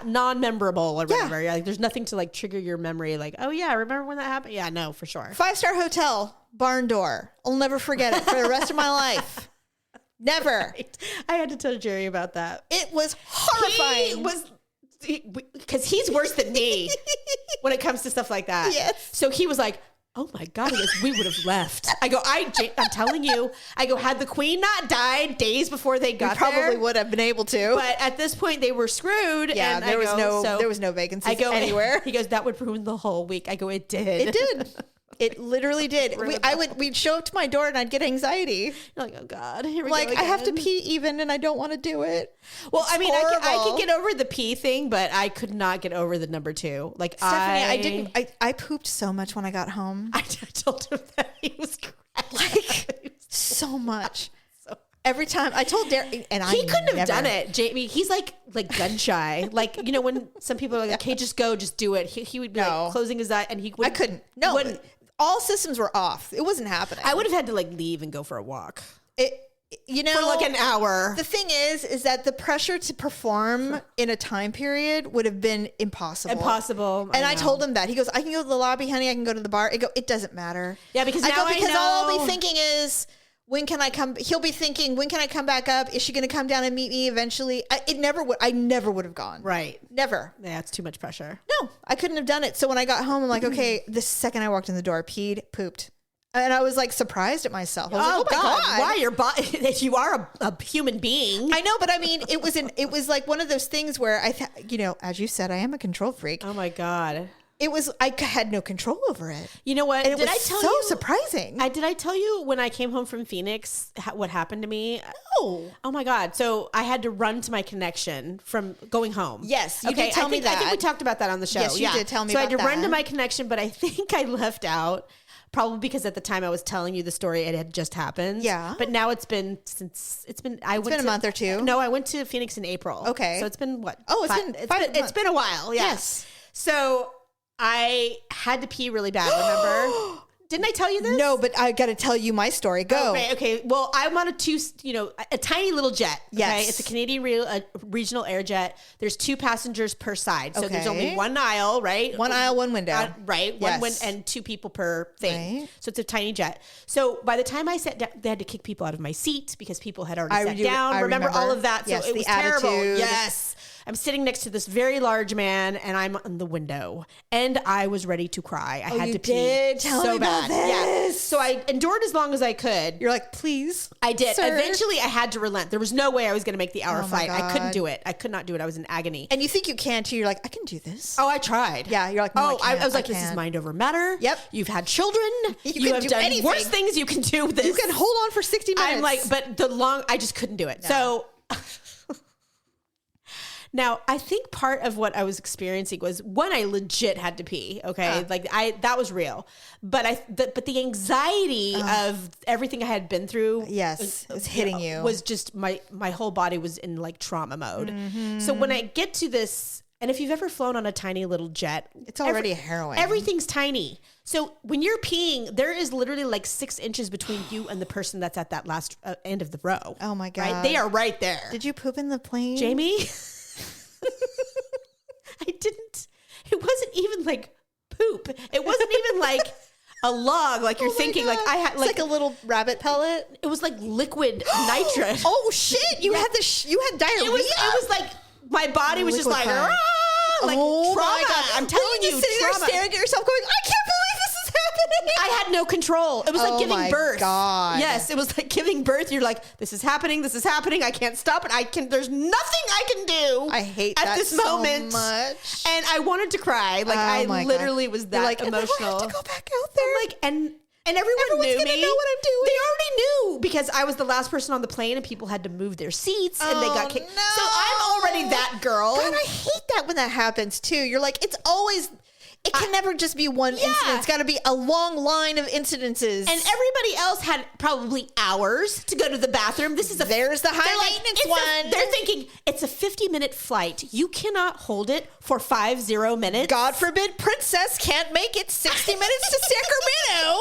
Non-memorable or whatever. Yeah, like there's nothing to like trigger your memory. Like, oh yeah, remember when that happened? Yeah, no, for sure. 5-star hotel, barn door. I'll never forget it for the rest of my life. Never. Right. I had to tell Jerry about that. It was horrifying. Because he's worse than me when it comes to stuff like that. Yes. So he was like, oh my God, he goes, we would have left. I go, I'm telling you, had the queen not died days before they got there, probably would have been able to. But at this point, they were screwed. Yeah, and there was no vacancies anywhere. He goes, that would ruin the whole week. I go, it did. It did. It literally did. We'd show up to my door and I'd get anxiety. You're like, oh God, here we go. Like, I have to pee even and I don't want to do it. Well, I mean, I could get over the pee thing, but I could not get over the number 2. Like, Stephanie, I pooped so much when I got home. I told him that he was crying. Like, so much. Every time I told Derek, and he couldn't have done it, Jamie. He's like gun shy. Like, you know, when some people are like, okay, just go, just do it. He would be like closing his eye, and he wouldn't. I couldn't. No, all systems were off. It wasn't happening. I would have had to like leave and go for a walk. For like an hour. The thing is that the pressure to perform in a time period would have been impossible. And I told him that. He goes, I can go to the lobby, honey. I can go to the bar. I go, it doesn't matter. Yeah, because all I'll be thinking is, when can I come? He'll be thinking, when can I come back up? Is she going to come down and meet me eventually? I never would have gone. Right. Never. Yeah, it's too much pressure. No, I couldn't have done it. So when I got home, I'm like, okay, the second I walked in the door, peed, pooped. And I was like surprised at myself. I was like, oh my God. Why your body? You are a human being. I know, but I mean, it was like one of those things where as you said, I am a control freak. Oh my God. I had no control over it. You know what? And it was so surprising. Did I tell you when I came home from Phoenix what happened to me? No. Oh my God. So I had to run to my connection from going home. Yes. You did tell me that. I think we talked about that on the show. Yes, you did tell me about that. So I had to run to my connection, but I think I left out, probably because at the time I was telling you the story, it had just happened. Yeah. But now it's been a month or two. No, I went to Phoenix in April. Okay. So it's been what? Oh, it's been a while. Yeah. Yes. So I had to pee really bad, remember? Didn't I tell you this? No, but I got to tell you my story. Go. Okay. Well, I'm on a tiny little jet. Okay? Yes. It's a Canadian regional air jet. There's 2 passengers per side. So there's only one aisle, right? One aisle, one window. Right. Yes. And 2 people per thing. Right. So it's a tiny jet. So by the time I sat down, they had to kick people out of my seat because people had already sat down. I remember all of that. So yes, it was terrible. Yes. I'm sitting next to this very large man and I'm in the window and I was ready to cry. I had to pee so bad. Yeah. So I endured as long as I could. You're like, please. I did. Sir. Eventually I had to relent. There was no way I was going to make the hour flight. I couldn't do it. I could not do it. I was in agony. And you think you can too. You're like, I can do this. Oh, I tried. Yeah. You're like, no, I was like, this is mind over matter. Yep. You've had children. You have done anything. worse things. You can do this. You can hold on for 60 minutes. I'm like, but I just couldn't do it. No. So now, I think part of what I was experiencing was one, I legit had to pee. Okay, that was real. But the anxiety of everything I had been through, yes, it's hitting you. Was just my whole body was in like trauma mode. Mm-hmm. So when I get to this, and if you've ever flown on a tiny little jet, it's already harrowing. Everything's tiny. So when you're peeing, there is literally like 6 inches between you and the person that's at that last end of the row. Oh my God, right? They are right there. Did you poop in the plane, Jamie? I didn't. It wasn't even like poop. It wasn't even like a log. Like you're thinking. God. Like I had like a little rabbit pellet. It was like liquid nitrous. Oh shit! You had you had diarrhea. It was like my body was just like trauma. My God. I'm telling you, just sitting there staring at yourself, going, I can't believe this is happening. I had no control. It was like giving birth. God. Yes, it was like giving birth. You're like, this is happening. I can't stop it. There's nothing I can do. I hate at that this so moment. Much. And I wanted to cry. Like I literally was that like, emotional. I have to go back out there. I'm like, and everyone's knew gonna me. know what I'm doing. They already knew because I was the last person on the plane and people had to move their seats and they got kicked. No. So I'm already that girl. God, I hate that when that happens too. You're like, it can never just be one incident. It's got to be a long line of incidences. And everybody else had probably hours to go to the bathroom. There's the high maintenance one. They're thinking it's a 50-minute flight. You cannot hold it for 50 minutes. God forbid Princess can't make it 60 minutes to Sacramento.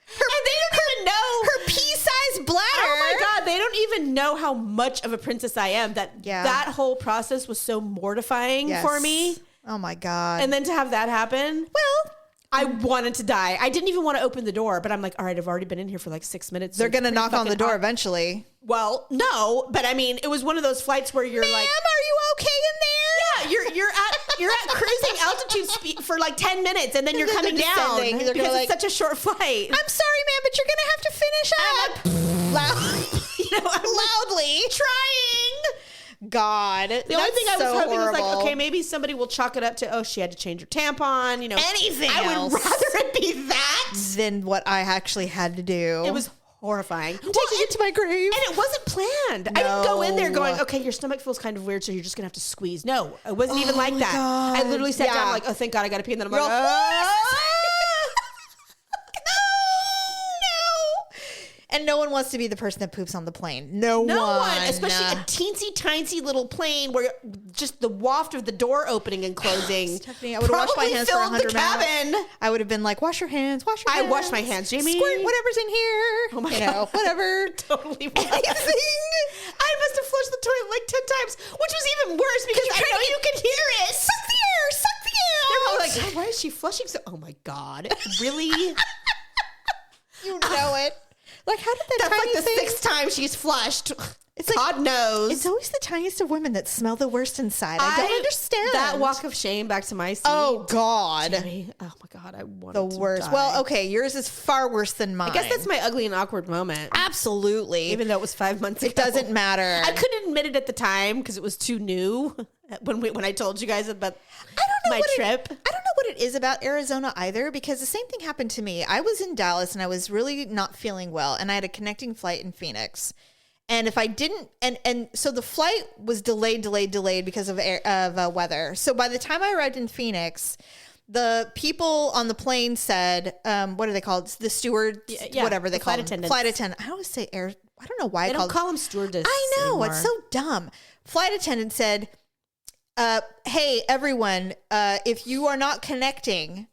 And they don't even know her pea-sized bladder. Oh my God, they don't even know how much of a princess I am. That whole process was so mortifying for me. Oh my God. And then to have that happen, well, I wanted to die. I didn't even want to open the door, but I'm like, all right, I've already been in here for like 6 minutes. They're going to knock on the door eventually. Well, no, but I mean, it was one of those flights where you're Ma'am, like, are you okay in there? Yeah, you're at cruising altitude speed for like 10 minutes and then you're coming down because it's such a short flight. I'm sorry, ma'am, but you're going to have to finish up. Loudly. Trying. God. The only thing I was hoping was like, okay, maybe somebody will chalk it up to, she had to change her tampon, anything I else. would rather it be that than what I actually had to do. It was horrifying. I'm taking it to my grave. And it wasn't planned. I didn't go in there going, okay, your stomach feels kind of weird, so you're just going to have to squeeze. No, it wasn't even like that. God. I literally sat down like, oh, thank God I got to pee. And then I'm like, And no one wants to be the person that poops on the plane. No one. Especially a teensy tiny little plane where just the waft of the door opening and closing. Stephanie, I would have washed my hands for 100 cabin. minutes. I would have been like, wash your hands, wash your hands. I washed my hands, Jamie. Squirt whatever's in here. Oh my God. Whatever. Totally. Anything. I must have flushed the toilet like 10 times, which was even worse because I know you could hear it. Suck the air. Suck the air. They're all like, oh, why is she flushing so? Oh my God. Really? You know it. Like, how did that That's like the 6th time she's flushed. It's like, God knows. It's always the tiniest of women that smell the worst inside. I don't understand. That walk of shame back to my seat. Oh, God. Jamie, oh, my God. I wanted the worst. Die. Well, okay. Yours is far worse than mine. I guess that's my ugly and awkward moment. Absolutely. Even though it was 5 months ago. It doesn't matter. I couldn't admit it at the time because it was too new when I told you guys about my trip. I don't know what it is about Arizona either, because the same thing happened to me. I was in Dallas and I was really not feeling well, and I had a connecting flight in Phoenix. And if I didn't, and so the flight was delayed because of weather. So by the time I arrived in Phoenix, the people on the plane said, what are they called? The steward, whatever they call them. Flight attendant. I always say air. I don't know why they don't call them stewardess. I know. Anymore. It's so dumb. Flight attendant said, hey, everyone, if you are not connecting,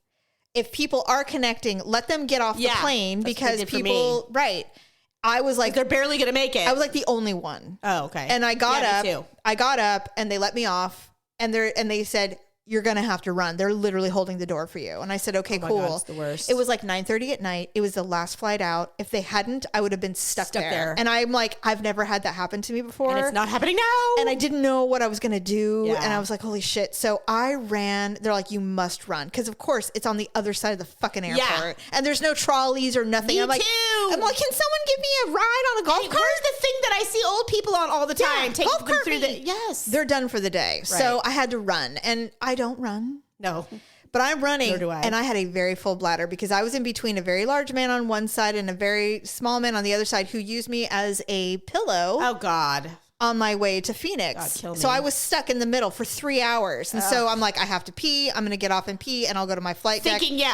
if people are connecting, let them get off the plane because people, right. I was like, they're barely going to make it. I was like the only one. Oh, okay. And I got up and they let me off and they said, you're going to have to run. They're literally holding the door for you. And I said, okay, cool. God, it's the worst. It was like 9:30 at night. It was the last flight out. If they hadn't, I would have been stuck there. And I'm like, I've never had that happen to me before. And it's not happening now. And I didn't know what I was going to do. Yeah. And I was like, holy shit. So I ran. They're like, you must run. Because of course it's on the other side of the fucking airport. Yeah. And there's no trolleys or nothing. I'm like, can someone give me a ride on a golf cart? Where's the thing that I see old people on all the time? Yeah, Take them through yes. They're done for the day. Right. So I had to run. And I don't run. No. But I'm running. Nor do I. And I had a very full bladder because I was in between a very large man on one side and a very small man on the other side who used me as a pillow. Oh, God. On my way to Phoenix. God, kill me. So I was stuck in the middle for 3 hours. And so I'm like, I have to pee. I'm going to get off and pee and I'll go to my flight deck. Thinking,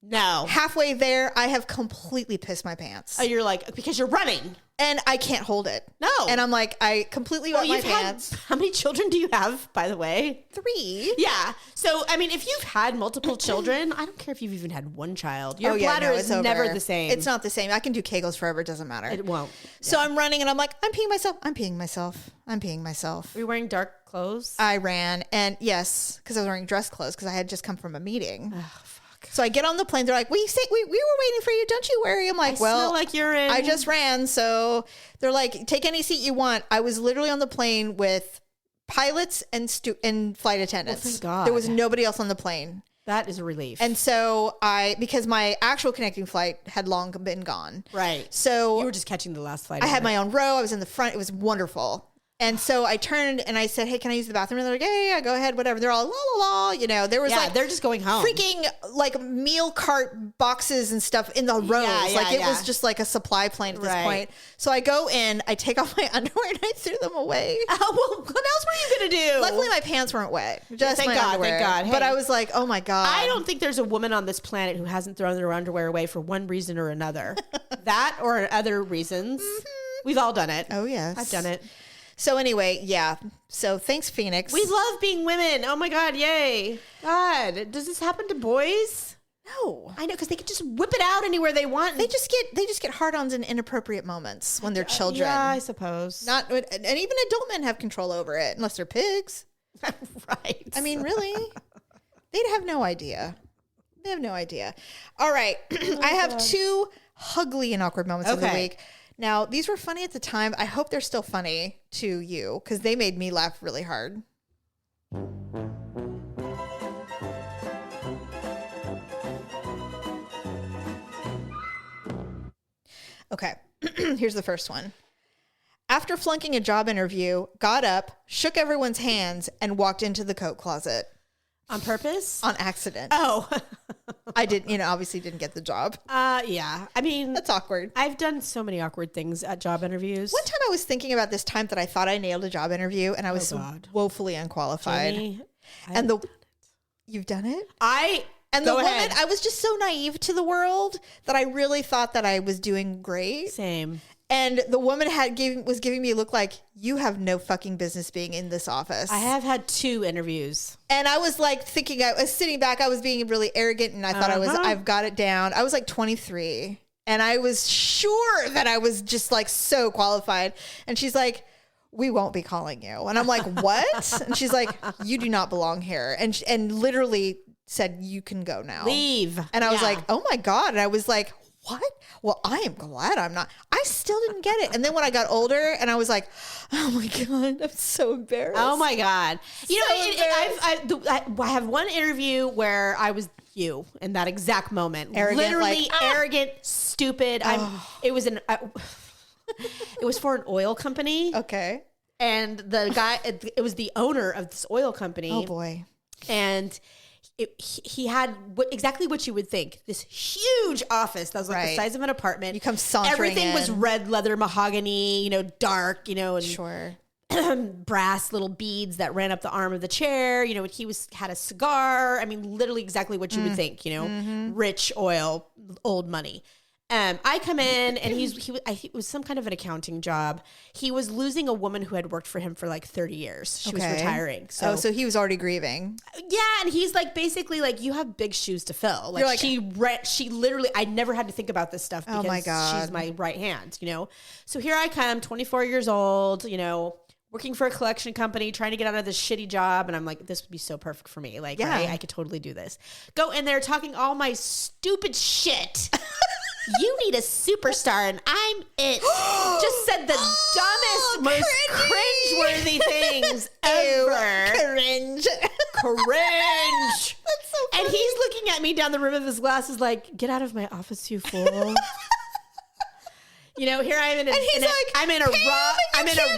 no. Halfway there, I have completely pissed my pants. Oh, you're like, because you're running. And I can't hold it. No. And I'm like, I completely wet my pants. How many children do you have, by the way? 3. Yeah. So, I mean, if you've had multiple children, I don't care if you've even had one child. Your bladder is never the same. It's not the same. I can do Kegels forever. It doesn't matter. It won't. So I'm running and I'm like, I'm peeing myself. Were you wearing dark clothes? I ran. And yes, because I was wearing dress clothes because I had just come from a meeting. Oh, so I get on the plane. They're like, we were waiting for you. Don't you worry. I'm like, smell like urine. I just ran. So they're like, take any seat you want. I was literally on the plane with pilots and flight attendants. Oh, thank God. There was nobody else on the plane. That is a relief. And so because my actual connecting flight had long been gone. Right. So you were just catching the last flight. I had my own row. I was in the front. It was wonderful. And so I turned and I said, hey, can I use the bathroom? And they're like, yeah, go ahead, whatever. They're all, la, la, la. You know, there was they're just going home. Freaking like meal cart boxes and stuff in the rows. It was just like a supply plane at this point. So I go in, I take off my underwear and I threw them away. Oh, well, what else were you going to do? Luckily, my pants weren't wet. Just thank my God, underwear. Thank God. Hey, but I was like, oh my God. I don't think there's a woman on this planet who hasn't thrown their underwear away for one reason or another. That or other reasons. Mm-hmm. We've all done it. Oh, yes. I've done it. So anyway, yeah. So thanks, Phoenix. We love being women. Oh my God, yay. God, does this happen to boys? No. I know, because they can just whip it out anywhere they want. They just get hard-ons in inappropriate moments when they're children. Yeah, I suppose. And even adult men have control over it, unless they're pigs. Right. I mean, really? They'd have no idea. They have no idea. All right. I have 2 Uglee and awkward moments of the week. Now, these were funny at the time. I hope they're still funny to you because they made me laugh really hard. Okay, here's the first one. After flunking a job interview, got up, shook everyone's hands, and walked into the coat closet. On purpose? On accident. Oh. I didn't, obviously didn't get the job. Yeah. I mean, that's awkward. I've done so many awkward things at job interviews. One time I was thinking about this time that I thought I nailed a job interview and I was woefully unqualified. Jamie, you've done it? And the woman, I was just so naive to the world that I really thought that I was doing great. Same. And the woman was giving me a look like, you have no fucking business being in this office. I have had 2 interviews. And I was like thinking, I was sitting back, I was being really arrogant and I thought I've got it down. I was like 23 and I was sure that I was just like so qualified. And she's like, we won't be calling you. And I'm like, what? And she's like, you do not belong here. And literally said, you can go now. Leave. And I was like, oh my God. And I was like, what? Well, I am glad I'm not. I still didn't get it. And then when I got older and I was like, oh my God, I'm so embarrassed. Oh my God. I have one interview where I was you in that exact moment. Arrogant, literally arrogant, stupid. It was for an oil company. Okay. And the guy, it was the owner of this oil company. Oh boy. And he had exactly what you would think. This huge office that was like the size of an apartment. You come sauntering Everything in. was red leather mahogany, dark, and sure. brass little beads that ran up the arm of the chair. He had a cigar. I mean, literally exactly what you would think, rich oil, old money. I come in and I think it was some kind of an accounting job. He was losing a woman who had worked for him for like 30 years. She was retiring. So he was already grieving. Yeah. And he's like, basically like, you have big shoes to fill. Like, she literally, I never had to think about this stuff because she's my right hand, you know? So here I come, 24 years old, you know, working for a collection company, trying to get out of this shitty job. And I'm like, this would be so perfect for me. Like, I could totally do this. Go in there talking all my stupid shit. You need a superstar and I'm it. Just said the dumbest, most cringeworthy things ever. Cringe. That's so funny. And he's looking at me down the rim of his glasses like, get out of my office, you fool. You know, here I am I'm in a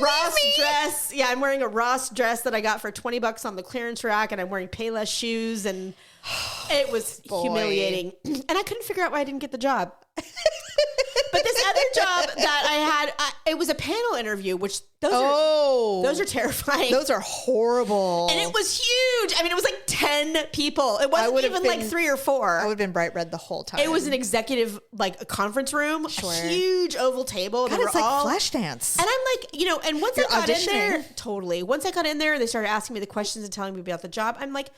Ross dress. Yeah, I'm wearing a Ross dress that I got for $20 on the clearance rack, and I'm wearing Payless shoes, and it was humiliating. And I couldn't figure out why I didn't get the job. But this other job that I had, it was a panel interview, which those are terrifying. Those are horrible. And it was huge. I mean, it was like 10 people. It wasn't even like 3 or 4. I would have been bright red the whole time. It was an executive, like a conference room, a huge oval table. God, it's like Flash Dance. And I'm like, you know, and once I got in there, once I got in there, they started asking me the questions and telling me about the job. I'm like,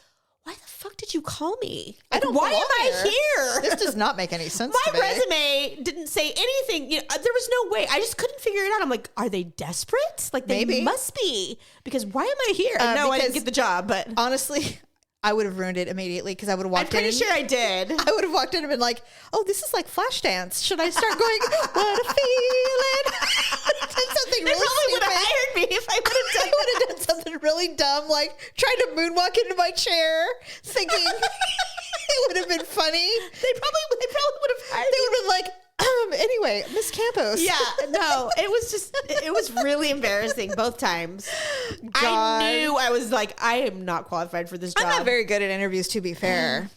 why the fuck did you call me? Why am I here? This does not make any sense to me. My resume didn't say anything. You know, there was no way. I just couldn't figure it out. I'm like, are they desperate? Like, they must be. Because why am I here? No, I didn't get the job. But honestly, I would have ruined it immediately because I would have walked in. I'm pretty sure I did. I would have walked in and been like, oh, this is like Flash Dance. Should I start going, what a feeling? Done something they really probably would have stupid. hired me if I would have done something really dumb, like trying to moonwalk into my chair, thinking it would have been funny. They probably would have hired me. They would have been like, anyway, Miss Campos. Yeah, no, it was really embarrassing both times. God. I knew I was like, I am not qualified for this job. I'm not very good at interviews, to be fair.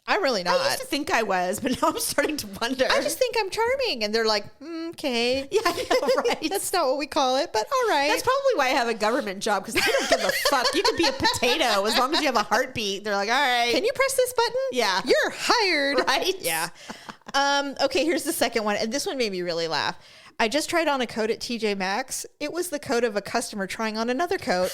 I'm really not. I used to think I was, but now I'm starting to wonder. I just think I'm charming. And they're like, okay. Yeah, I know, right? That's not what we call it, but all right. That's probably why I have a government job, because I don't give a fuck. You could be a potato as long as you have a heartbeat. They're like, all right. Can you press this button? Yeah. You're hired. Right? Yeah. Okay, here's the second one. And this one made me really laugh. I just tried on a coat at TJ Maxx. It was the coat of a customer trying on another coat.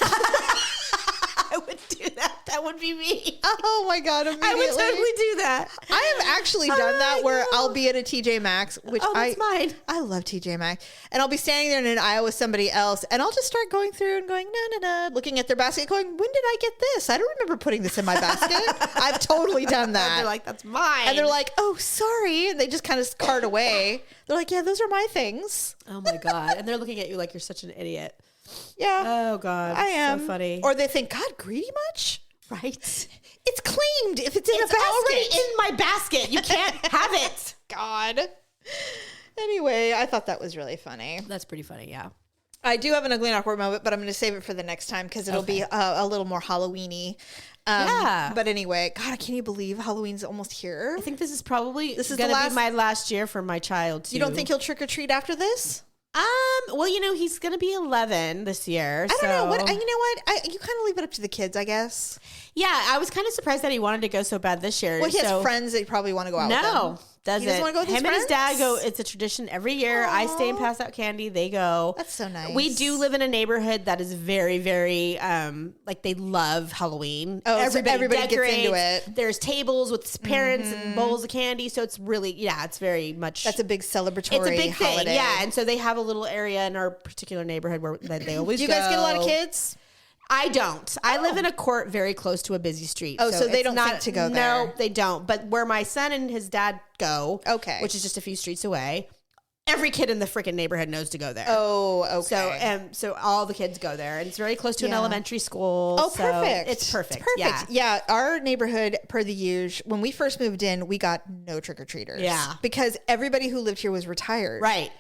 I would do that. That would be me. Oh my God, immediately. I would totally do that. I have actually done that where I'll be at a TJ Maxx, which that's mine. I love TJ Maxx. And I'll be standing there in an aisle with somebody else, and I'll just start going through and going, no, looking at their basket, going, when did I get this? I don't remember putting this in my basket. I've totally done that. They're like, that's mine. And they're like, oh, sorry. And they just kind of cart away. They're like, yeah, those are my things. Oh my God. And they're looking at you like you're such an idiot. Yeah. Oh God. I am. So funny. Or they think, God, greedy much? Right. It's claimed if it's in a basket. Already in my basket. You can't have it. God. Anyway, I thought that was really funny. That's pretty funny. Yeah. I do have an ugly and awkward moment, but I'm going to save it for the next time because it'll be a little more Halloween-y. Yeah. But anyway, God, can you believe Halloween's almost here? I think this is going to be my last year for my child too. You don't think he'll trick or treat after this? Well, you know, he's going to be 11 this year. I don't know. You know what? You kind of leave it up to the kids, I guess. Yeah, I was kind of surprised that he wanted to go so bad this year. Well, he has friends that you probably want to go out with. No, doesn't. He doesn't want to go with his friends? And his dad go. It's a tradition every year. Aww. I stay and pass out candy. They go. That's so nice. We do live in a neighborhood that is very, very, like they love Halloween. Oh, everybody gets into it. There's tables with parents and bowls of candy. So it's really, it's very much. That's a big celebratory It's a big holiday. thing. Yeah. And so they have a little area in our particular neighborhood where they always go. Do you guys get a lot of kids? I don't. I live in a court very close to a busy street. Oh, so they don't think to go there. No, they don't. But where my son and his dad go, which is just a few streets away, every kid in the freaking neighborhood knows to go there. Oh, okay. So all the kids go there. And it's very close to an elementary school. Oh, perfect. It's perfect. It's perfect. Yeah, our neighborhood, per the usual, when we first moved in, we got no trick-or-treaters. Yeah. Because everybody who lived here was retired. Right.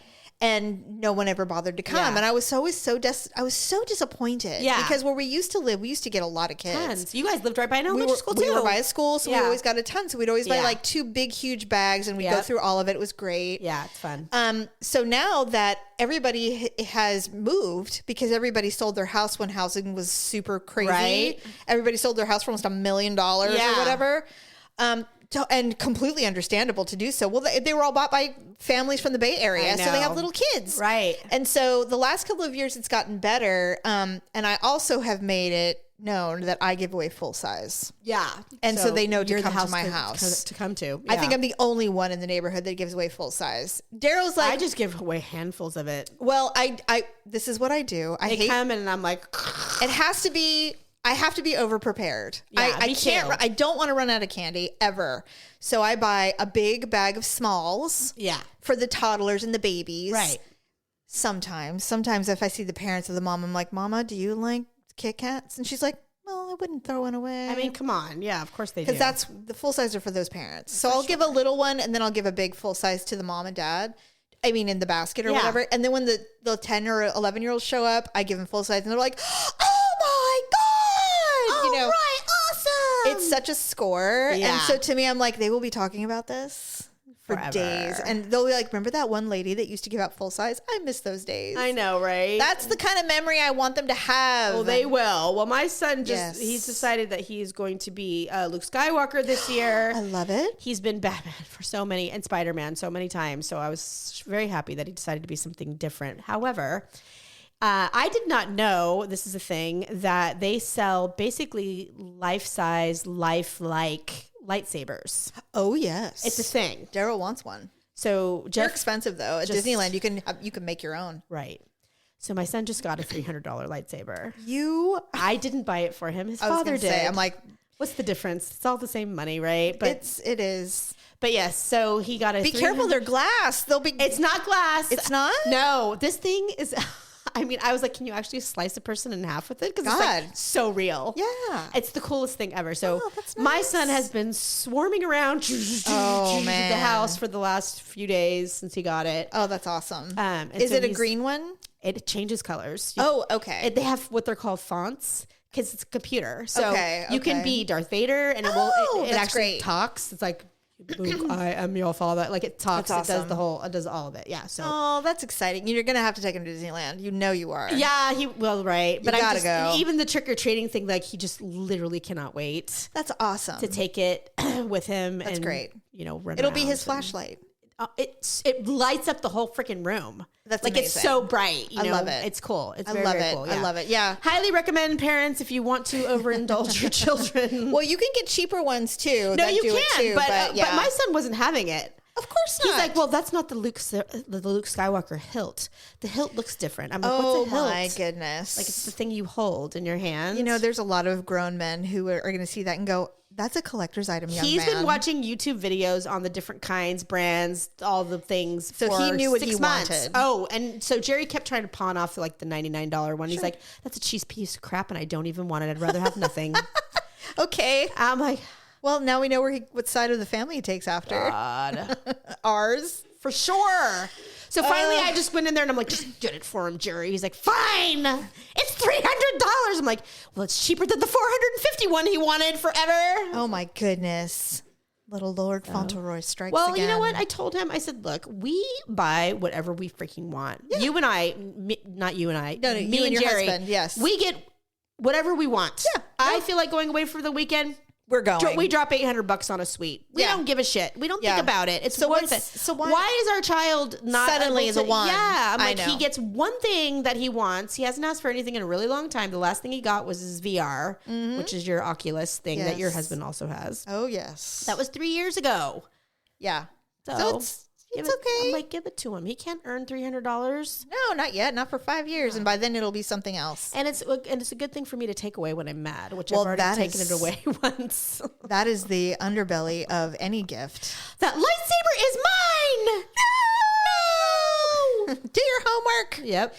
And no one ever bothered to come. Yeah. And I was always so disappointed. Yeah. Because where we used to live, we used to get a lot of kids. Tons. You guys lived right by an elementary school too. We were by a school, so we always got a ton. So we'd always buy like 2 big, huge bags and we'd go through all of it. It was great. Yeah, it's fun. So now that everybody has moved, because everybody sold their house when housing was super crazy. Right. Everybody sold their house for almost $1 million or whatever. And completely understandable to do so. Well, they were all bought by families from the Bay Area, so they have little kids. Right. And so the last couple of years, it's gotten better. And I also have made it known that I give away full size. Yeah. And so they know to you're come the house to my house. To come to. Yeah. I think I'm the only one in the neighborhood that gives away full size. Daryl's like, I just give away handfuls of it. well, I this is what I do. I They hate come and I'm like, it has to be. I have to be over prepared. Yeah, I me can't. too. I don't want to run out of candy ever. So I buy a big bag of smalls. yeah. For the toddlers and the babies. Right. Sometimes if I see the parents of the mom, I'm like, Mama, do you like Kit Kats? And she's like, well, I wouldn't throw one away. I mean, come on. Yeah, of course they do. because that's the full size are for those parents. So I'll give a little one and then I'll give a big full size to the mom and dad. I mean, in the basket or whatever. And then when the 10 or 11-year-olds show up, I give them full size and they're like, oh my God. right. Awesome. It's such a score. Yeah. And so to me, I'm like, they will be talking about this for Forever. days. And they'll be like, remember that one lady that used to give out full size? I miss those days. I know, right? That's the kind of memory I want them to have. Well, they will. Well, my son Yes. he's decided that he's going to be Luke Skywalker this year. I love it. He's been Batman for so many, and Spider-Man so many times. So I was very happy that he decided to be something different. However, I did not know, this is a thing, that they sell basically life-size, lifelike lightsabers. Oh, yes. It's a thing. Daryl wants one. So They're Jeff, expensive, though. At Disneyland, you can make your own. right. So my son just got a $300 lightsaber. I I didn't buy it for him. His was father gonna did. say, I'm like, what's the difference? It's all the same money, right? But it is. but yes, so he got a Be careful, they're glass. They'll be. It's not glass. It's not? No, this thing is. I mean, I was like, can you actually slice a person in half with it? Because it's like so real. Yeah. It's the coolest thing ever. So that's my nice. son has been swarming around Oh, the man. house for the last few days since he got it. Oh, that's awesome. And Is so it a he's- green one? It changes colors. Oh, okay. They have what they're called fonts because it's a computer. So Okay, you can okay. be Darth Vader and it Oh, it that's actually great. talks. It's like, Luke, I am your father. Like it talks. That's It does awesome. it does all of it. Yeah. So Oh, that's exciting. You're going to have to take him to Disneyland. You know you are. yeah, right. But I gotta just, go. even the trick or treating thing, like he just literally cannot wait That's awesome. to take it with him. That's great. You know, run It'll be around his and- flashlight. It lights up the whole freaking room. That's like it's amazing. so bright. You I know? love it. It's cool. It's I very, love very it. cool. I love it. Yeah. Highly recommend parents if you want to overindulge your children. Well, you can get cheaper ones too. No, that you do it can. too, But yeah. my son wasn't having it. Of course not. He's like, well, that's not the Luke Skywalker hilt. The hilt looks different. I'm like, oh what's a hilt? my goodness. Like it's the thing you hold in your hand. You know, there's a lot of grown men who are going to see that and go, that's a collector's item, young He's man. been watching YouTube videos on the different kinds, brands, all the things. So for he knew what 6 he months. wanted. Oh, and so Jerry kept trying to pawn off like the $99 one. He's like, that's a cheap piece of crap and I don't even want it. I'd rather have nothing. Okay. I'm like, Well, now we know what side of the family he takes after. God. Ours. For sure. So finally, I just went in there and I'm like, just get it for him, Jerry. He's like, fine. It's $300. I'm like, well, it's cheaper than the $451 he wanted forever. Oh my goodness. Little Lord Fauntleroy strikes Well, again. you know what? I told him, I said, look, we buy whatever we freaking want. You and I, not you and I. No, me you and your Jerry, husband, yes. We get whatever we want. Yeah. I feel like going away for the weekend. We're going. We drop $800 on a suite. We Yeah. don't give a shit. We don't Yeah. think about it. It's So worth what's- it. so why- is our child not Suddenly able is a to- one. Yeah, I'm I like know. he gets one thing that he wants. He hasn't asked for anything in a really long time. The last thing he got was his VR, which is your Oculus thing that your Yes. husband also has. Oh, yes. That was 3 years ago. yeah. So, it's give okay. it- I'm like, give it to him. He can't earn $300. No, not yet. Not for 5 years. And by then it'll be something else. And it's a good thing for me to take away when I'm mad, which Well, I've already that taken is- it away once. That is the underbelly of any gift. That lightsaber is mine. No. Do your homework. Yep.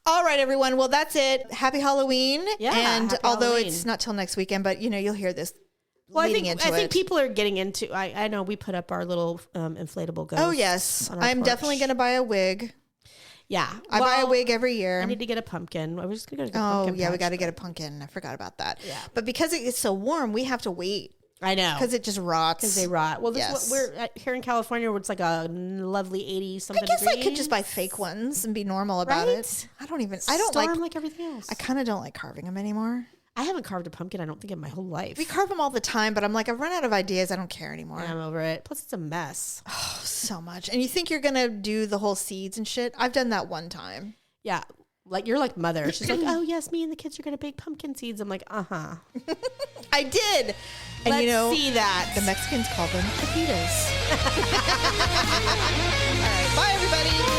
All right, everyone. Well, that's it. Happy Halloween. Yeah, And happy although Halloween. it's not till next weekend, but you'll hear this Well, leading I into think it. people are getting into. I know we put up our little inflatable ghost. Oh, yes. on our I'm porch. definitely going to buy a wig. Yeah, I buy a wig every year. I need to get a pumpkin. I was just gonna get a Oh, pumpkin. yeah, we patch, got to but- get a pumpkin. I forgot about that. Yeah. But because it's so warm, we have to wait I know because it just rots. because they rot. Well, this Yes. is what we're here in California, where it's like a lovely 80 something. I guess degrees. I could just buy fake ones and be normal about Right? it. I don't Store like. 'em like everything else. I kind of don't like carving them anymore. I haven't carved a pumpkin, I don't think, in my whole life. We carve them all the time, but I'm like, I've run out of ideas. I don't care anymore. I'm over it. Plus, it's a mess. Oh, so much. And you think you're going to do the whole seeds and shit? I've done that one time. Yeah. Like, you're like mother. She's like, oh, yes, me and the kids are going to bake pumpkin seeds. I'm like, uh-huh. I did. And Let's you know, see that. the Mexicans call them taquitos. All right. Bye, everybody.